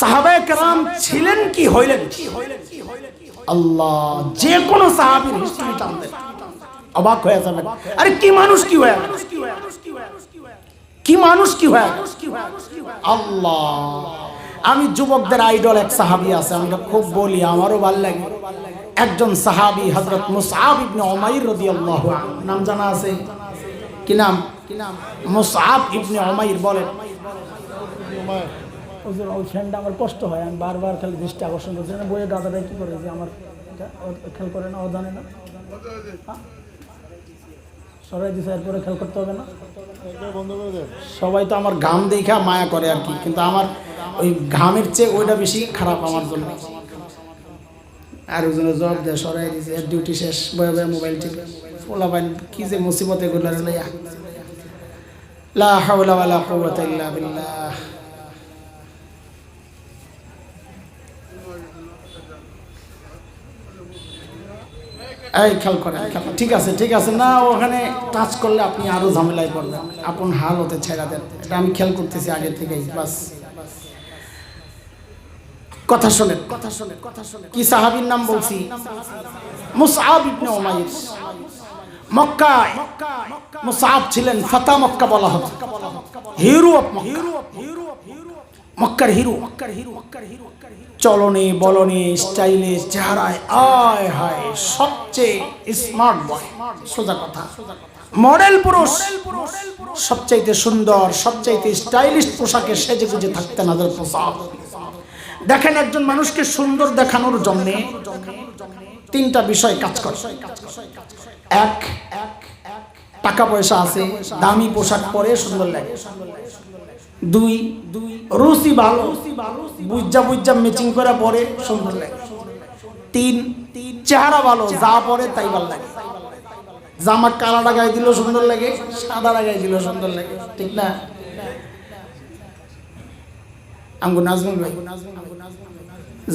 সাহাবায়ে কেরাম ছিলেন কি, হইলেন কি? আল্লাহ যে কোনো সাহাবীর হিস্ট্রি টানতেন, অবাক হয়ে যাবেন। আরে কি মানুষ কি হয়ে গেল, কি মানুষ কি হয়ে গেল। আল্লাহ, আমি যুবকদের আইডল এক সাহাবী আছে, আমি খুব বলি, আমারও ভালো লাগে। একজন সাহাবী হযরত মুসআব ইবনে উমাইর রাদিয়াল্লাহু আনহু, নাম জানা আছে? কি নাম? মুসআব ইবনে উমাইর। বলেন হুজুর, ওই ফ্যানটা আমার কষ্ট হয়, আমি বারবার খালি দৃষ্টি আকর্ষণ করছি। বইয়ে দাদাটা কি করে যে আমার খেয়াল করে না, ও জানে না, সবাই দিছে, এরপরে খেয়াল করতে হবে না। সবাই তো আমার ঘাম দেখা মায়া করে আর কি, কিন্তু আমার ওই ঘামের চেয়ে ওইটা বেশি খারাপ আমার জন্য। আর ওজনে জবাব দেয়, সরাই দিছে, এর ডিউটি শেষ, বয়ে বয়ে মোবাইল টিপে। পোলাপাইন কি যে মুসিবতে গুলো লইয়া, লা হাওলা ওয়ালা কুওয়াতা ইল্লা বিল্লাহ। এই খেয়াল করেন, ঠিক আছে ঠিক আছে না, ওখানে টাচ করলে আপনি আরো ঝামেলায় পড়বেন, আপন হাল হতে ছেড়া দেন। এটা আমি খেয়াল করতেছি আগে থেকেই। বাস কথা শোনেন, কথা শোনেন, কথা শোনেন। কি সাহাবীর নাম বলছি? মুসআব ইবনে উমাইর। মক্কায় মুসআব ছিলেন ফাতা মক্কা বলা হতো, হিরো অফ মক্কা, মক্কার হিরো। চলনে বলনে স্টাইলে চেহারায় আয় হায় সবচেয়ে স্মার্ট বয়, সোজা কথা, মডেল পুরুষ, সবচাইতে সুন্দর, সবচাইতে স্টাইলিশ পোশাকে সেজে গুজে থাকতেন হযরত মুসআব। দেখেন, একজন মানুষকে সুন্দর দেখানোর জন্য 3টা বিষয় কাজ করে। 1, টাকা পয়সা আছে, দামি পোশাক পরে সুন্দর লাগে। 2, রুচি ভালো, বুজ্জা বুজ্জা ম্যাচিং করে পরে সুন্দর লাগে। 3, চেহারা ভালো, যা পরে তাই ভালো লাগে। জামা কালাটা গায়ে দিলেও সুন্দর লাগে, সাদা গায়ে দিলেও সুন্দর লাগে, ঠিক না? আমগো নাজমুল ভাই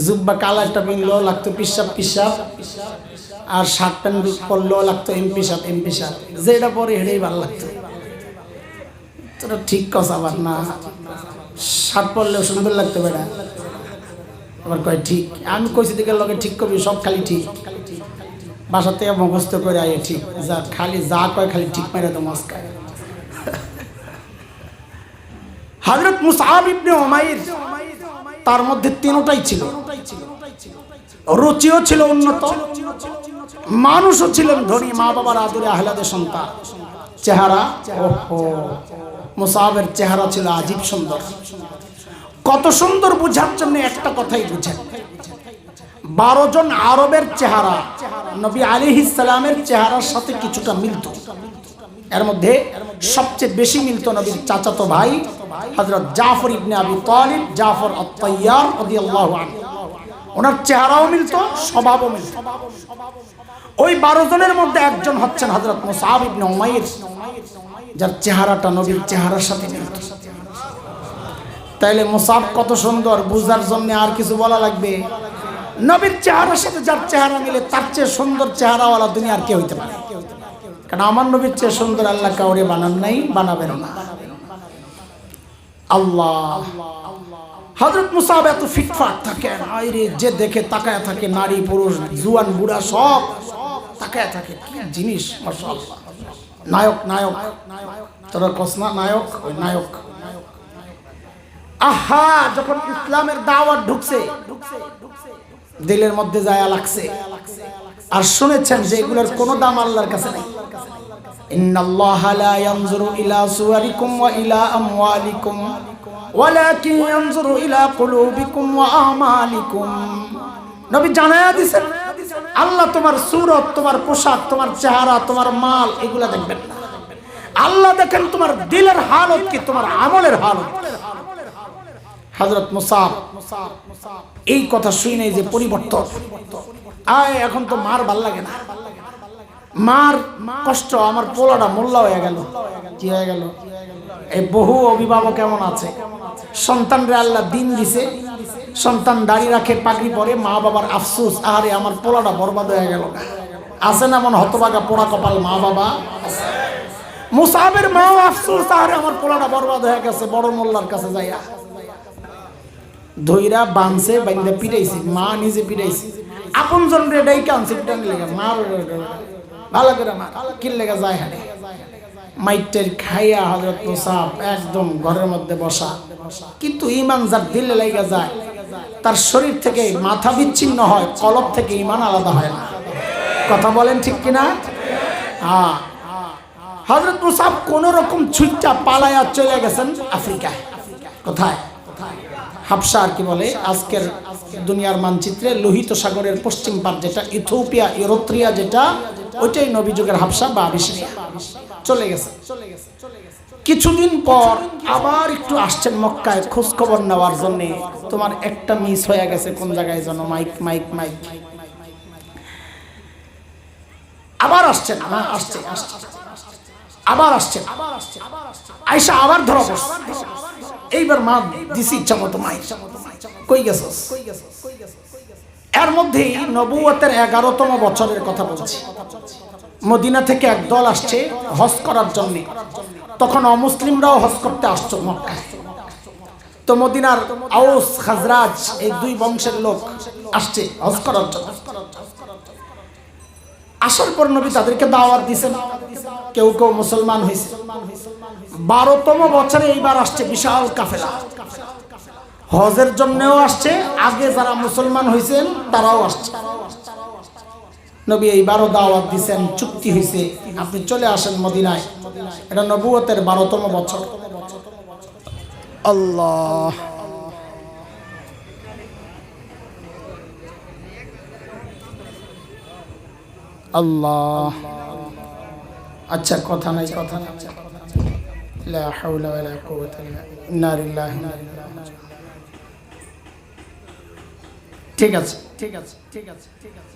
জুব্বা কালারটা পিনলেও লাগতো পিসাব পিসাব, আর শার্ট প্যান্ট পরলেও লাগতো এমপি সাহেব, যেটা পরে হেঁটেই ভালো লাগতো। তোরা ঠিক কথা, আবার না শার্ট পরলেও সুন্দর লাগতো বেটা, আবার কয় ঠিক। আমি কইছি দিকে লগে ঠিক করবি, সব খালি ঠিক, বাসা থেকে মুখস্থ করে আয় ঠিক, যা খালি যা কয় খালি ঠিক মেরে তো মস্কায়। হযরত মুসআব ইবনে উমাইর, তার মধ্যে 3টাই ছিল, রুচিও ছিল উন্নত, মানুষও ছিলেন ধনী, মা বাবার আদরে আহলাদের সন্তান। চেহারা, ওহো, মুসআবের চেহারা ছিল আজীব সুন্দর। কত সুন্দর বোঝার জন্য একটা কথাই বুঝেন, 12 জন আরবের চেহারা নবী আলাইহিস সালামের চেহারার সাথে কিছুটা মিলত। এর মধ্যে সবচেয়ে বেশি মিলত নবীর চাচাতো ভাই হযরত জাফর ইবনে আবি তালিব, জাফর আত-তাইয়ার রাদিয়াল্লাহু আনহু। ওনার চেহারাও মিলতো, স্বভাবও মিলতো। ওই 12 জনের মধ্যে একজন হচ্ছেন হযরত মুসআব ইবনে উমাইর, যার চেহারাটা নবীর চেহারার সাথে মিলত। তাইলে মুসআব কত সুন্দর বুঝার জন্য আর কিছু বলা লাগবে? নবীর চেহারার সাথে যার চেহারা মিলে তার চেয়ে সুন্দর চেহারাওয়ালা দুনিয়ার কে হইতে পারে? কারণ আমার নবীর চেয়ে সুন্দর আল্লাহ কাউরে বানান নাই, বানাবেন না। আল্লাহ, হযরত মুসআব এত ফিটফাট থাকেন, আইরে যে দেখে তাকায় থাকে, নারী পুরুষ জুয়ান বুড়া সব তাকায় থাকে। কি জিনিস মাশাআল্লাহ, নায়ক নায়ক, তোরা কসনা নায়ক, ওই নায়ক। আহা, যখন ইসলামের দাওয়াত ঢুকছে দিলের মধ্যে যায় লাগছে। আর শুনেছেন যে এগুলোর কোনো দাম আল্লাহর কাছে নাই। ইন্নাল্লাহা লা ইয়ানজুরু ইলা সুওয়ারিকুম ওয়া ইলা আমওয়ালিকুম ওয়ালাকিন ইয়ানজুরু ইলা কুলুবিকুম ওয়া আমালিকুম। নবী জানায়া দিয়েছেন, আল্লাহ তোমার সূরত, তোমার পোশাক, তোমার চেহারা, তোমার মাল এগুলা দেখবেন না। আল্লাহ দেখেন তোমার দিলের হালত কি, তোমার আমলের হালত। হযরত মুসআব এই কথা শুনে যে পরিবর্তন, আয় এখন তো মার ভাল লাগে না, মার কষ্ট, আমার পোলাটা মোল্লা হয়ে গেল। কি হয়ে গেল? এই বহু অভিভাবক কেমন আছে, সন্তানরা আল্লাহ দিন দিছে, সন্তান দাড়ি রাখে, পাগড়ি পরে, মা বাবার আফসোস, আরে আমার পোলাটা বরবাদ হয়ে গেল। আছে না এমন হতভাগা পোড়া কপাল মা বাবা? মুসআবের মাও আফসোস, আরে আমার পোলাটা বরবাদ হয়ে গেছে। বড় মোল্লার কাছে যাইয়া ধইরা বানছে, বাইন্দা পিটাইছে, মা নিজে পিটাইছে, আপন জন রে ডাইকা আনছে পিটানি লাগা, মার ভালো করে মার, কি লাগা যায় হানে মাইটের খাইয়া হযরত মুসআব একদম ঘরের মধ্যে বসা। কিন্তু ঈমান যার দিলে লাগা যায়, তার শরীর থেকে মাথা বিচ্ছিন্ন হয়, কলব থেকে ঈমান আলাদা হয় না। কথা বলেন ঠিক কিনা? হ্যাঁ, হযরত মুসআব কোন রকম ছুটটা পালায়া চলে গেছেন আফ্রিকায়। কোথায়? হাবশা, আর কি বলে আজকের দুনিয়ার মানচিত্রে লোহিত সাগরের পশ্চিম পার, যেটা ইথিওপিয়া, ইরিত্রিয়া, যেটা ওইটাই নবী যুগের হাবশা বা আবিসিনিয়া। চলে গেছে। কিছুদিন পর আবার একটু আসছেন মক্কায় খোঁজ খবর নেওয়ার জন্য। তোমার একটা মিস হয়ে গেছে কোন জায়গায় যেন, মাইক মাইক মাইক। আবার আসছেন, হ্যাঁ আসছে, আবার আসছেন, আয়সা আবার ধরা পড়ছে। এইবার মা দিছি ইচ্ছা মতো, মাই কই গেছস? এর মধ্যেই নবুয়তের 11তম বছরের কথা বলছি। মদিনা থেকে এক দল আসছে হজ করার জন্য। তখন অমুসলিমরাও হজ করতে আসছে মক্কায়। তো মদিনার আউস খাজরাজ এই দুই বংশের লোক আসছে হজ করার জন্য। আসার পর নবী তাদেরকে দাওয়াত দিয়েছেন, কেউ কেউ মুসলমান হয়েছে। 12তম বছরে এইবার আসছে বিশাল কাফেলা, হজের জন্যও আসছে। আগে যারা মুসলমান হয়েছেন তারাও আসছে। নবী এইবারও দাওয়াত দিয়েছেন, চুক্তি হয়েছে, আপনি চলে আসেন মদিনায়। এটা নবুয়তের 12তম বছর। আল্লাহ, আল্লাহ। আচ্ছা, কথা নাই, কথা নাই। লা হাওলা ওয়ালা কুওয়াতা ইল্লা বিল্লাহ। ঠিক আছে, ঠিক আছে, ঠিক আছে, ঠিক আছে।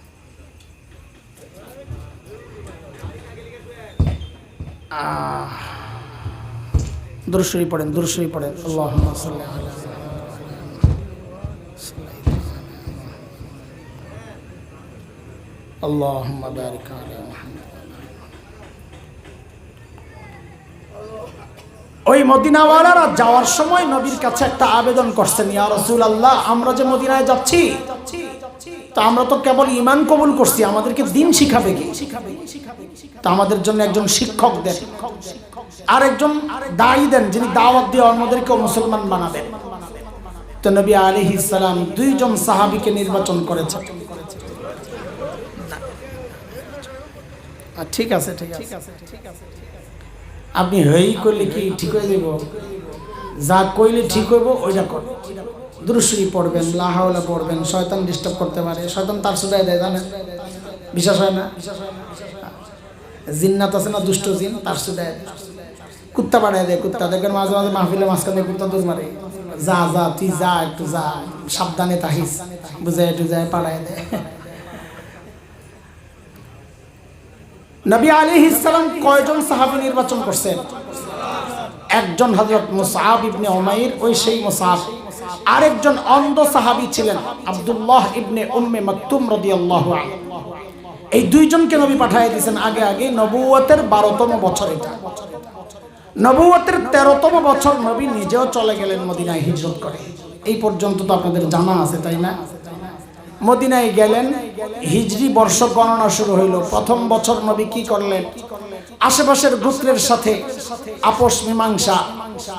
দুরূদ শরীফ পড়েন, দুরূদ শরীফ পড়েন। আল্লাহুম্মা সাল্লি আলা আল্লাহুম্মা বারিক আলা মুহাম্মাদ। ওই মদিনাওয়ালারা যাওয়ার সময় নবীর কাছে একটা আবেদন করছেন, ইয়া রাসূলুল্লাহ, আমরা যে মদিনায় যাচ্ছি তো আমরা তো কেবল ঈমান কবুল করছি, আমাদেরকে দ্বীন শিখাবে কি? তো আমাদের জন্য একজন শিক্ষক দেন, আর একজন দায়ী দেন, যিনি দাওয়াত দিয়ে অন্যদেরকে মুসলমান বানাবেন। তো নবী আলাইহিস সালাম দুইজন সাহাবীকে নির্বাচন করেছেন। ঠিক আছে, ঠিক আছে, ঠিক আছে। আপনি হেই করলে কি ঠিক হয়ে যাব? যা কইলে ঠিক হইব ওইটা কর। দুরূদ শরীফ পড়বেন, লা হাওলা পড়বেন। শয়তান ডিস্টার্ব করতে পারে, শয়তান তার সুদায় দেয়, জানেন? বিশ্বাস হয় না? জিন্নাত আছে না, দুষ্ট জিন, তার সুদায় কুত্তা পাঠায় দেয়, কুত্তা দেখবেন মাঝে মাঝে মাহফিলে মাঝখানে কুত্তা দৌড় মারে, যা যা তুই যা, একটু যা, সাবধানে থাকিস, বুঝে একটু যায় পাঠায় দেয়। নবী আলাইহিস সালাম কয়জন সাহাবী নির্বাচন করছেন? একজন হযরত মুসআব ইবনে উমাইর, ওই সেই মুসআব। আরেকজন অন্ধ সাহাবী ছিলেন আব্দুল্লাহ ইবনে উম্মে মাকতুম রাদিয়াল্লাহু আনহু। এই দুইজনকে নবী পাঠিয়ে দিয়েছেন আগে আগে। নবুয়তের 12তম বছর এটা। নবুয়তের 13তম বছর নবী নিজেও চলে গেলেন মদিনায় হিজরত করে। এই পর্যন্ত তো আপনাদের জানা আছে, তাই না? মদিনায় গেলেন, হিজরি বর্ষ গণনা শুরু হইল। প্রথম বছর নবী কি করলেন? আশেপাশের গোত্রের সাথে আপোষ মীমাংসা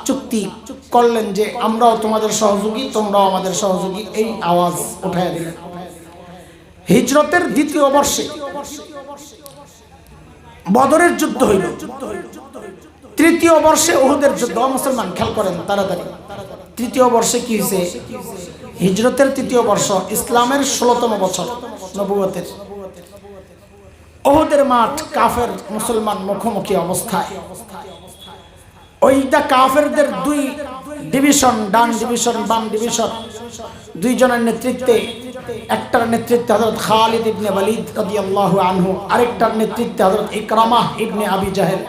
চুক্তি করলেন যে আমরাও তোমাদের সহযোগী, তোমরাও আমাদের সহযোগী, এই আওয়াজ উঠায় দিলেন। হিজরতের দ্বিতীয় বর্ষে বদরের যুদ্ধ হইল। তৃতীয় বর্ষে উহুদের যুদ্ধ। মুসলমান খেয়াল করেন তাড়াতাড়ি। তৃতীয় বর্ষে কি হয়েছে? হিজরতের তৃতীয় বর্ষ, ইসলামের 16তম বছর নবুয়তের। উহুদের মাঠ, কাফের মুসলমান মুখোমুখি অবস্থায়। ওইটা কাফেরদের দুই ডিভিশন, ডান ডিভিশন বাম ডিভিশন, দুইজনের নেতৃত্বে। একটার নেতৃত্বে হযরত খালিদ ইবনে ওয়ালিদ রাদিয়াল্লাহু আনহু, আরেকটার নেতৃত্বে হযরত ইকরামাহ ইবনে আবি জাহেল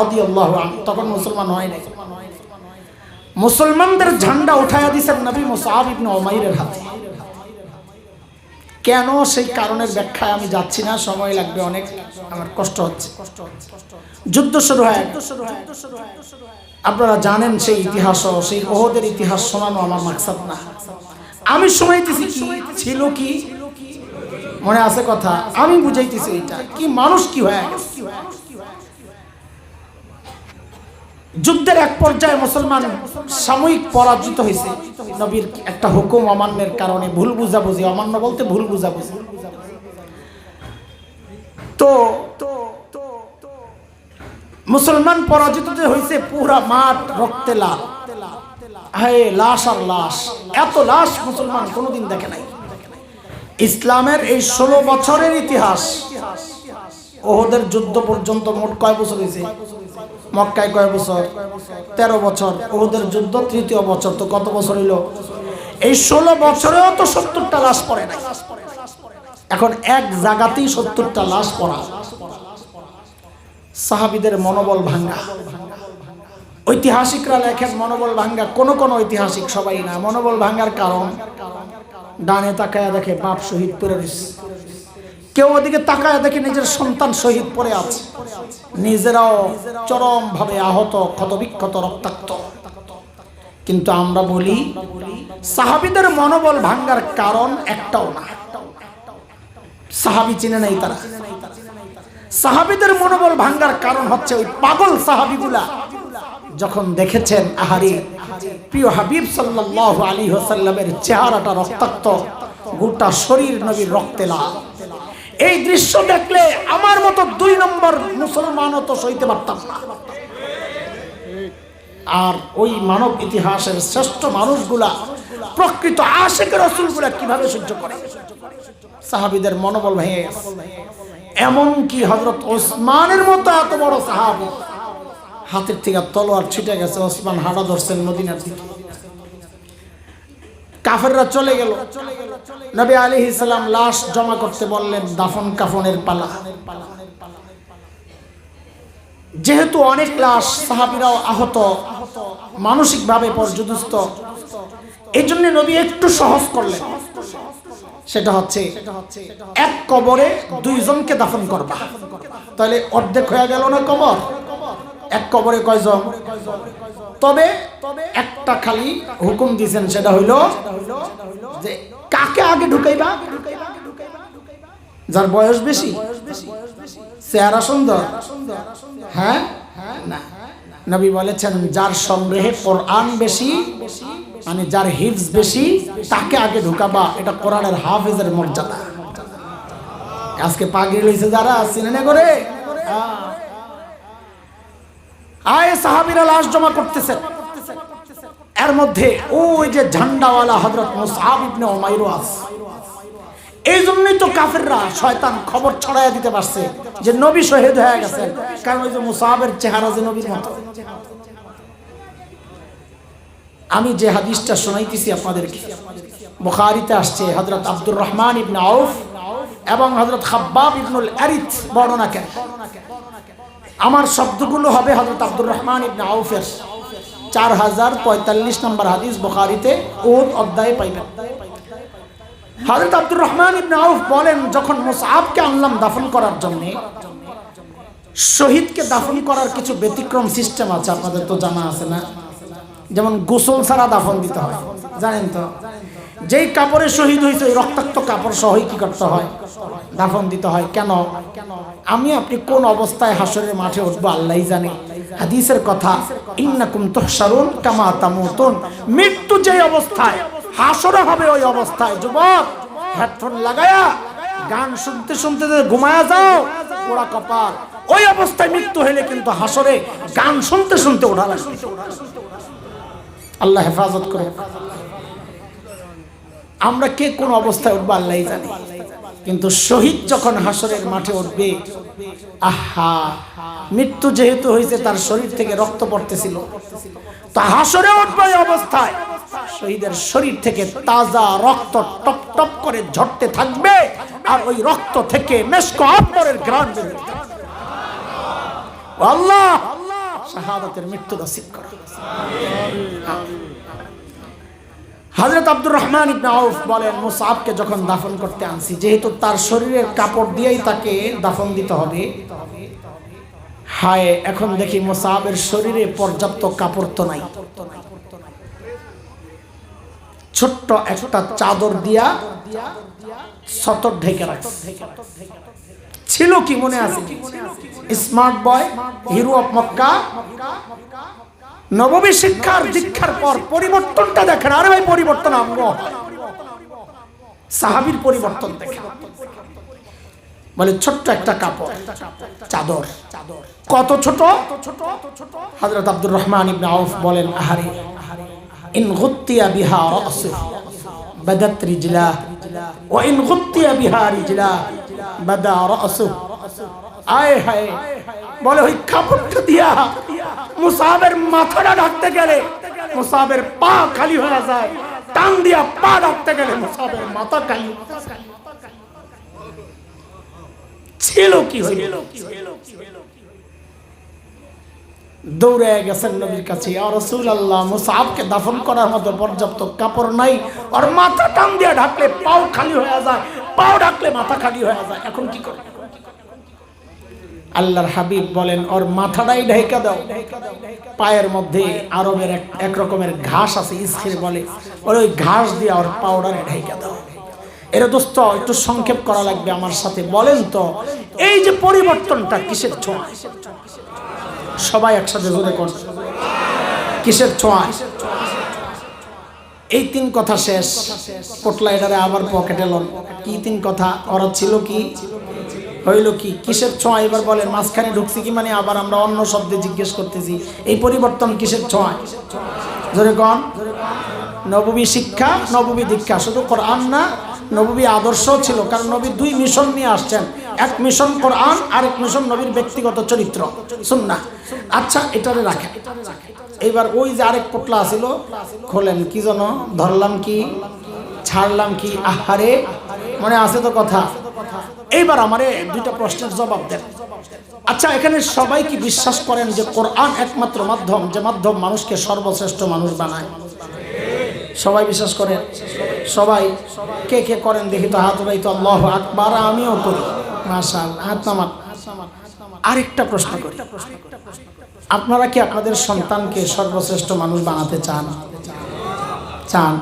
রাদিয়াল্লাহু আনহু। তখন মুসলমান হয় নাই। মুসলমানদের ঝান্ডা উঠায়া দিয়েছেন নবী মুসআব ইবনে উমাইরের হাতে। কেন, সেই কারণের ব্যাখ্যায় আমি যাচ্ছি না, সময় লাগবে অনেক, আমার কষ্ট হচ্ছে। যুদ্ধ শুরু হয়। আপনারা জানেন সেই ইতিহাস, সেই উহুদের ইতিহাস শোনানো আমার মাকসাদ না। আমি শুনাইতেছি কি ছিল, কি মনে আছে কথা, আমি বুঝাইতেছি এটা কি মানুষ কি হয়ে গেছে। যুদ্ধের এক পর্যায়ে মুসলমান সাময়িক পরাজিত হয়েছে নবীর একটা হুকুম অমান্যের কারণে। ভুল বুঝাবুঝি, অমান্য বলতে ভুল বুঝাবুঝি। তো মুসলমান পরাজিত হয়েছে, পুরা মাঠ রক্তে লাল। হ্যাঁ, লাশ আর লাশ, এত লাশ মুসলমান কোনোদিন দেখে নাই। ইসলামের এই 16 বছরের ইতিহাস, উহুদের যুদ্ধ পর্যন্ত মোট কয় বছর হয়েছে? মক্কায় কয় বছর? 13 বছর। উহুদের যুদ্ধ তৃতীয় বছর, তো কত বছর হইল? এই 16 বছরেও তো 70টা লাশ পড়ে নাই। এখন এক জায়গাতেই 70টা লাশ পড়া, সাহাবীদের মনোবল ভাঙ্গা। ঐতিহাসিকরা লেখেন মনোবল ভাঙ্গা, কোন ঐতিহাসিক, সবাই না। মনোবল ভাঙ্গার কারণ, ডানে তাকায়া দেখে বাপ শহীদ পড়ে রয়েছে, কেউ ওদিকে তাকায়া দেখে নিজের সন্তান শহীদ পড়ে আছে, নিজেরাও চরম ভাবে আহত, ক্ষতবিক্ষত, রক্তাক্ত। কিন্তু আমরা বলি সাহাবীদের মনোবল ভাঙ্গার কারণ একটাও না। সাহাবী চিনে নাই তারা। সাহাবীদের মনোবল ভাঙ্গার কারণ হচ্ছে ওই পাগল সাহাবীগুলা যখন দেখেছেন আহারে প্রিয় হাবিব সাল্লাল্লাহু আলাইহি ওয়াসাল্লামের চেহারাটা রক্তাক্ত, গোটা শরীর নবীর রক্তে লাল। এই দৃশ্য দেখলে আমার মতো 2 নম্বর মুসলমানও তো সইতে পারতাম না। আর ওই মানব ইতিহাসের শ্রেষ্ঠ মানুষগুলা, প্রকৃত আশিক রাসূলগুলা কিভাবে সহ্য করে? সাহাবীদের মনোবল ভেঙে গেছে। এমনকি হযরত ওসমানের মতো এত বড় সাহাবী, হাতের থেকে তলোয়ার ছিটে গেছে, ওসমান হাঁটা ধরছেন মদিনার দিকে। কাফেররা চলে গেল। নবী আলাইহিস সালাম লাশ জমা করতে বললেন, দাফন কাফনের পালা। যেহেতু অনেক লাশ, সাহাবীরাও আহত, মানসিকভাবে পর্যদস্ত, এই জন্য নবী একটু সহজ করলেন। সেটা হচ্ছে এক কবরে 2 জনকে দাফন করবা, তাহলে অর্ধেক হয়ে গেল না কবর? এক কবরে কয়জন? তবে একটা খালি হুকুম দিয়েছেন, সেটা হইল যে কাকে আগে ঢুকাইবা? যার বয়স বেশি, চেহারা সুন্দর, হ্যাঁ না, নবী বলেছেন যার সংগ্রহে কোরআন বেশি, মানে যার হিফজ বেশি, তাকে আগে ঢুকাবা। এটা কোরআনের হাফেজের মর্যাদা। আজকে পাগড়ি লইছে যারা, সিনেমা করে আয় সাহাবীরা লাশ জমা করতেছে। এর মধ্যে ওই যে ঝান্ডাওয়ালা হযরত মুসআব ইবনে উমাইর আছে, এই জন্যই তো কাফেররা শয়তান খবর ছড়াইয়া দিতে পারছে যে নবী শহীদ হয়ে গেছেন, কারণ ওই যে মুসাবের চেহারা যে নবীর মতো। আমি যে হাদিসটা শোনাইতেছি আপনাদেরকে, বুখারীতে আসছে, হযরত আব্দুর রহমান ইবনে আউফ এবং হযরত খাব্বাব ইবনুল আরিত বর্ণনা করেন। আমার শব্দগুলো হবে হযরত আব্দুর রহমান ইবনে আউফের 4045 নম্বর হাদিস, বুখারীতে উহুদ অধ্যায়ে পাইবেন। হযরত আব্দুর রহমান ইবনে আউফ বলেন, যখন মুসআবকে আনলাম দাফন করার জন্য, শহীদকে দাফন করার কিছু ব্যতিক্রম সিস্টেম আছে, আপনাদের তো জানা আছে না? যেমন গোসল ছাড়া দাফন দিতে হয়, জানেন তো? যেই কাপড়ে শহীদ হয়েছে ওই রক্তাক্ত কাপড় সহই কি করতে হয়? দাফন দিতে হয়। কেন? আমি আপনি কোন অবস্থায় হাসরের মাঠে উঠবো আল্লাহই জানে। হাদিসের কথা, ইন্নাকুম তুহশারুন কামা তামুতুন, মৃত্যু যেই অবস্থায় হাসরে হবে ওই অবস্থায়। যুবক, হেডফোন লাগায়া গান শুনতে শুনতে ঘুমায়া যাও, পোড়া কপাল। ওই অবস্থায় মৃত্যু হলে কিন্তু হাসরে গান শুনতে শুনতে ওঠা লাগবে। আল্লাহ হেফাজত করে। আমরা কে কোন অবস্থায় উঠবো আল্লাহই জানে, কিন্তু শহীদ যখন হাসরের মাঠে উঠবে, আহা, মৃত্যু যেহেতু হয়েছে তার শরীর থেকে রক্ত পড়তেছিল, তা হাসরে উঠবে এই অবস্থায় শহীদের শরীর থেকে তাজা রক্ত টপ টপ করে ঝরতে থাকবে, আর ওই রক্ত থেকে মেশক আম্বরের ঘ্রাণ বের হবে। আল্লাহ শাহাদাতের মৃত্যু নসিব করো। হযরত আব্দুর রহমান ইবনে আউফ বলেন, মুসআবকে যখন দাফন করতে আনছি, যেহেতু তার শরীরের কাপড় দিয়েই তাকে দাফন দিতে হবে, হায় এখন দেখি মুসআবের শরীরে পর্যাপ্ত কাপড় তো নাই, ছোট্ট একটা চাদর দিয়া সতর ঢেকে রাখছে। ছিল কি মনে আছে? Smart boy, hero of Mecca, নববী শিক্ষার দীক্ষার পর পরিবর্তনটা দেখেন। আরে ভাই, পরিবর্তন আম্ব, সাহাবীর পরিবর্তন দেখেন। বলে ছোট্ট একটা কাপড়, চাদর। কত ছোট? হযরত আব্দুর রহমান ইবনে আউফ বলেন, আহারে, ইন গুত্তিয়া বিহা রাসুহু বাদাত রিজলাহ ওয়া ইন গুত্তিয়া বিহা রিজলাহ বাদা রাসুহু। আয় হায়, বলে ওই কাপড়টা দিয়া মুসাবের মাথাটা ঢাকতে গেলে মুসাবের পা খালি হয়ে যায়, টান দিয়া পা ঢাকতে গেলে মুসাবের মাথা খালি। ছিল কি হইল? দৌড়ে গেছেন নবীর কাছে, ইয়া রাসূলুল্লাহ, মুসআবকে দাফন করার মতো পর্যাপ্ত কাপড় নাই, আর মাথা টান দিয়া ঢাকলে পাও খালি হয়ে যায়, পাও ঢাকলে মাথা খালি হয়ে যায়, এখন কি করব? আল্লাহর হাবিব বলেন, ওর মাথাটাই ঢেকে দাও। পায়ের মধ্যে আরবের এক রকমের ঘাস আছে, ইসখির বলে, ওই ঘাস দিয়ে ওর পাউডারে ঢেকে দাও। এর দোস্ত একটু সংক্ষেপ করা লাগবে আমার সাথে। বলেন তো, এই যে পরিবর্তনটা কিসের ছোঁয়া? সবাই একসাথে জোরে কর, কিসের ছোঁয়া? এই তিন কথা শেষ। পোটলা এটারে আবার পকেটে লন। কি তিন কথা? ওরা ছিল কি, হইল কি, কিসের ছোঁয়া? এবার বলেন, মাঝখানে ঢুকছি কি মানে আবার আমরা অন্য শব্দে জিজ্ঞেস করতেছি। এই পরিবর্তন কিসের ছোঁয়া? জোরে কন। নববী শিক্ষা, নববী দীক্ষা, শুধু কোরআন না, নববী আদর্শ ছিল। কারণ নবী দুই মিশন নিয়ে আসছেন, এক মিশন কোরআন, আরেক মিশন নবীর ব্যক্তিগত চরিত্র সুন্নাহ। আচ্ছা, এটারে রাখেন। এইবার ওই যে আরেক পোটলা ছিল, খোলেন। কি যেন ধরলাম কি ছাড়লাম কি? আহারে, মনে আছে তো কথা? এইবার আমারে দুইটা প্রশ্নের জবাব দেন। আচ্ছা, এখানে সবাই কি বিশ্বাস করেন যে কোরআন একমাত্র মাধ্যম, যে মাধ্যম মানুষকে সর্বশ্রেষ্ঠ মানুষ বানায়? সবাই বিশ্বাস করেন? সবাই কে কে করেন দেখি তো, হাত উঠাই তো। আল্লাহু আকবার। আমিও করি, মাশাআল্লাহ, হাত নামান। আরেকটা প্রশ্ন করি, আপনারা কি আপনাদের সন্তানকে সর্বশ্রেষ্ঠ মানুষ বানাতে চান? চান?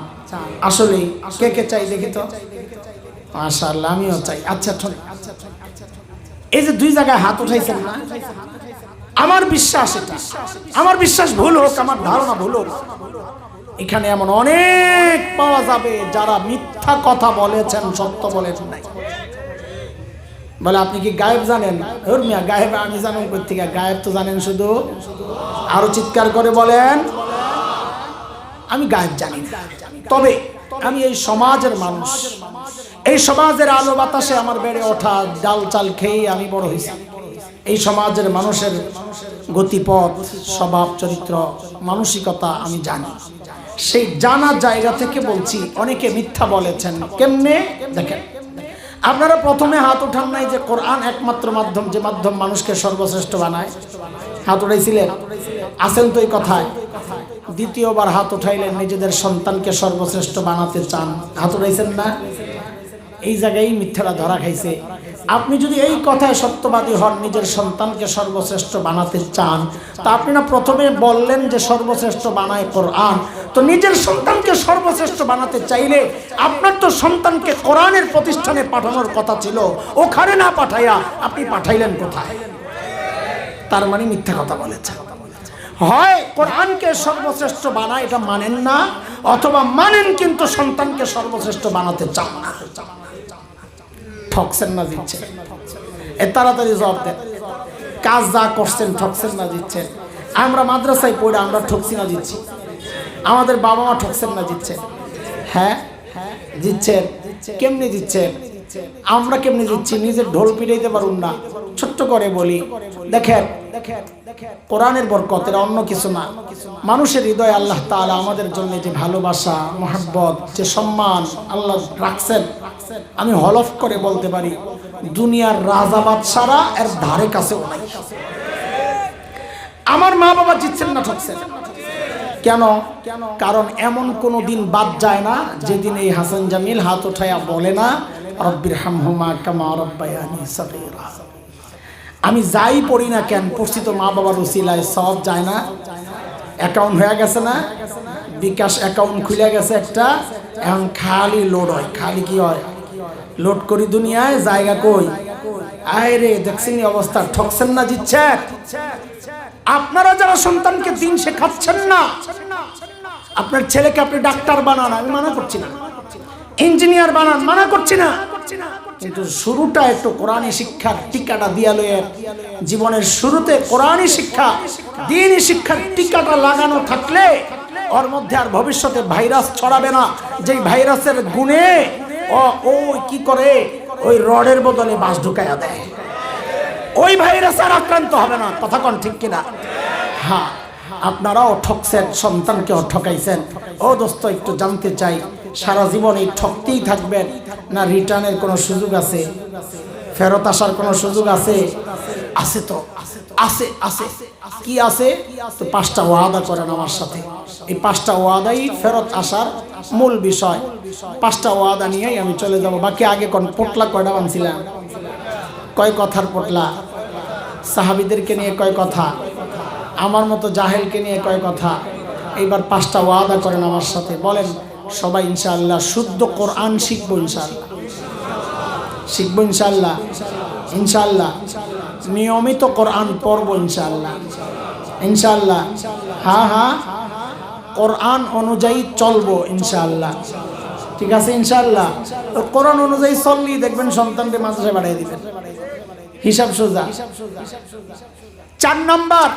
আসলে কে কে চাই দেখি তো? মাশাআল্লাহ, আমিও চাই। আচ্ছা, এই যে দুই জায়গায় হাত উঠাইছেন না, আমার বিশ্বাস, এটা আমার বিশ্বাস ভুল হোক, আমার ধারণা ভুল হোক, এখানে এমন অনেক পাওয়া যাবে যারা মিথ্যা কথা বলেছেন, সত্য বলেছেন নাই। বলে, আপনি কি গায়েব জানেন? ওর মিয়া, গায়েব আমি জানেন কোথেকে? গায়েব তো জানেন শুধু। আরো চিৎকার করে বলেন, আমি গায়েব জানি না, তবে আমি এই সমাজের মানুষ, এই সমাজের আলো বাতাসে আমার বেড়ে ওঠা, ডাল চাল খেয়ে আমি বড় হয়েছি। এই সমাজের মানুষের গতিপথ, স্বভাব চরিত্র, মানসিকতা আমি জানি। সেই জানা জায়গা থেকে বলছি, অনেকে মিথ্যা বলেছেন। কেমনে দেখেন, আপনারা প্রথমে হাত উঠান নাই যে কোরআন একমাত্র মাধ্যম, যে মাধ্যম মানুষকে সর্বশ্রেষ্ঠ বানায়। হাত উঠাইছিলেন? আছেন তো এই কথায়? দ্বিতীয়বার হাত উঠাইলেন, নিজেদের সন্তানকে সর্বশ্রেষ্ঠ বানাতে চান। হাত উঠাইছেন না? এই জায়গায় মিথ্যাটা ধরা খাইছে। আপনি যদি এই কথায় সত্যবাদী হন, নিজের সন্তানকে সর্বশ্রেষ্ঠ বানাতে চান, তা আপনি না প্রথমে বললেন যে সর্বশ্রেষ্ঠ বানায় কোরআন। তো নিজের সন্তানকে সর্বশ্রেষ্ঠ বানাতে চাইলে আপনার তো সন্তানকে কোরআনের প্রতিষ্ঠানে পাঠানোর কথা ছিল, ওখানে না পাঠাইয়া আপনি পাঠাইলেন কোথায়? তার মানে মিথ্যা কথা বলেছেন। হয় কোরআনকে সর্বশ্রেষ্ঠ বানায় এটা মানেন না, অথবা মানেন কিন্তু সন্তানকে সর্বশ্রেষ্ঠ বানাতে চান না। ঠকছেন না জিতছেন? তাড়াতাড়ি জবাব দেন। কাজ যা করছেন ঠকছেন না জিতছেন? আমরা মাদ্রাসায় পড়ে আমরা ঠকছি না জিতছি? আমাদের বাবা মা ঠকছেন না জিতছেন? হ্যাঁ জিতছেন। কেমনি জিতছেন? আমরা কেমনি জিতছি? নিজের ঢোল পিটাইতে পারুন না। ছোট্ট করে বলি, দেখেন কোরআনের বরকত, এর অন্য কিছু না। মানুষের হৃদয়ে আল্লাহ তাআলা আমাদের জন্য যে ভালোবাসা, মহব্বত, যে সম্মান আল্লাহ রাখছেন, আমি হলফ করে বলতে পারি দুনিয়ার রাজা বাদশারা এর ধারে কাছেও নাই। আমার মা বাবা জিতছেন না ঠকছেন? কেন? কারণ এমন কোনো দিন বাদ যায় না যেদিন এই হাসান জামিল হাত উঠাইয়া বলে না রব্বির হামহুমা কামা রাব্বায়ানি সাগীরা। আমি যাই পড়ি না কেন, পড়ছি তো মা বাবার উসিলায়, সব যায় না? অ্যাকাউন্ট হয়ে গেছে না? বিকাশ অ্যাকাউন্ট খুলে গেছে একটা, এখন খালি লোড হয়। খালি কি হয়? লোড করি দুনিয়ায়, জায়গা কই? আয় রে, দেখছেন অবস্থা। ঠকছেন না জিতছেন? আপনারা যারা সন্তানকে দিন শেখাচ্ছেন না, আপনার ছেলেকে আপনি ডাক্তার বানান, আমি মানা করছি না, ইঞ্জিনিয়ার বানান, মানা করছি না, কিন্তু শুরুটা একটু কোরআনী শিক্ষার টিকাটা দিয়া লয়ে, জীবনের শুরুতে কোরআনী শিক্ষা, দ্বীনি শিক্ষার টিকাটা লাগানো থাকলে ওর মধ্যে আর ভবিষ্যতে ভাইরাস ছড়াবে না। যেই ভাইরাসের গুণে ও কি করে, ওই রডের বদলে বাঁশ ঢুকাইয়া দেয়, ওই ভাইরাস আর আক্রান্ত হবে না। কথা কোন ঠিক কিনা? হ্যাঁ, আপনারাও ঠকছেন, সন্তানকেও ঠকাইছেন। ও দোস্ত, একটু জানতে চাই, সারা জীবন এই ঠকতেই থাকবেন না রিটার্নের কোনো সুযোগ আছে? ফেরত আসার কোনো সুযোগ আছে? আছে তো, আছে আছে। কি আছে? তো 5টা ওয়াদা করেন আমার সাথে। এই 5টা ওয়াদাই ফেরত আসার মূল বিষয়। 5টা ওয়াদা নিয়েই আমি চলে যাব। বাকি আগে কোন পোটলা কয়টা বানছিলাম? কয় কথার পোটলা? সাহাবীদেরকে নিয়ে কয় কথা, আমার মতো জাহেলকে নিয়ে কয় কথা। এইবার 5টা ওয়াদা করেন আমার সাথে। বলেন সবাই ইনশাআল্লাহ শুদ্ধ কোরআন শিখবো, ইনশাআল্লাহ শিখবো, ইনশাআল্লাহ ইনশাআল্লাহ নিয়মিত কোরআন পড়বো, ইনশাআল্লাহ ইনশাআল্লাহ। হ্যাঁ হ্যাঁ, কোরআন অনুযায়ী চলবো, ইনশাআল্লাহ। ঠিক আছে ইনশাআল্লাহ। কোরআন অনুযায়ী চললেই দেখবেন সন্তানকে মাদ্রাসায় পাঠিয়ে দিবেন, হিসাব সোজা। 4 নাম্বার,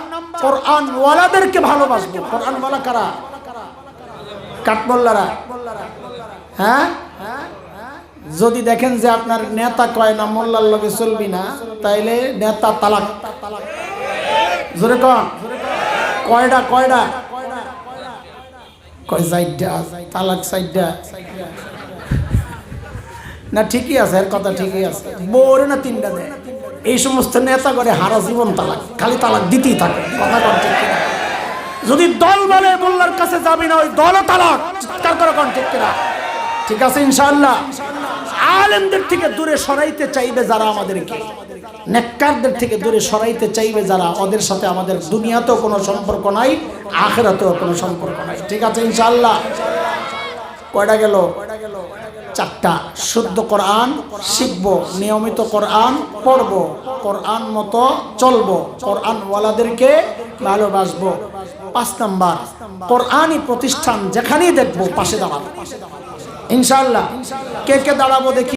কোরআন ওয়ালাদেরকে ভালোবাসবো। কোরআন ওয়ালা কারা? কাঠমোল্লারা। হ্যাঁ, যদি দেখেন যে আপনার নেতা কয় না মোল্লার লগে চলবি না, তাইলে নেতা তালাক। জোরে কন, কয়টা কয়টা? কয় 4টা, তালাক 4টা না? ঠিকই আছে, এর কথা ঠিকই আছে। বউরে না 3টা দেয়। এই সমস্ত নেতা করে হারা জীবন তালাক, খালি তালাক দিতেই থাকে। কথা কন ঠিক কিনা? যদি দল বলে মোল্লার কাছে যাবি না, ওই দলও তালাক। চিৎকার করে কন ঠিক কিনা? ঠিক আছে ইনশাআল্লাহ। আলেমদের থেকে দূরে সরাইতে চাইবে যারা আমাদেরকে, নেককারদের থেকে দূরে সরাইতে চাইবে যারা, ওদের সাথে আমাদের দুনিয়াতেও কোনো সম্পর্ক নাই, আখিরাতেও কোনো সম্পর্ক নাই। ঠিক আছে ইনশাআল্লাহ। কয়টা গেল? 4টা। শুদ্ধ কোরআন শিখবো, নিয়মিত কোরআন পড়বো, কোরআন মতো চলবো, কোরআন ওয়ালাদেরকে ভালোবাসবো। 5 নাম্বার, কোরআনী প্রতিষ্ঠান যেখানেই দেখবো পাশে দাঁড়াবো, ইনশাআল্লাহ। কে কে দাঁড়াবো দেখি?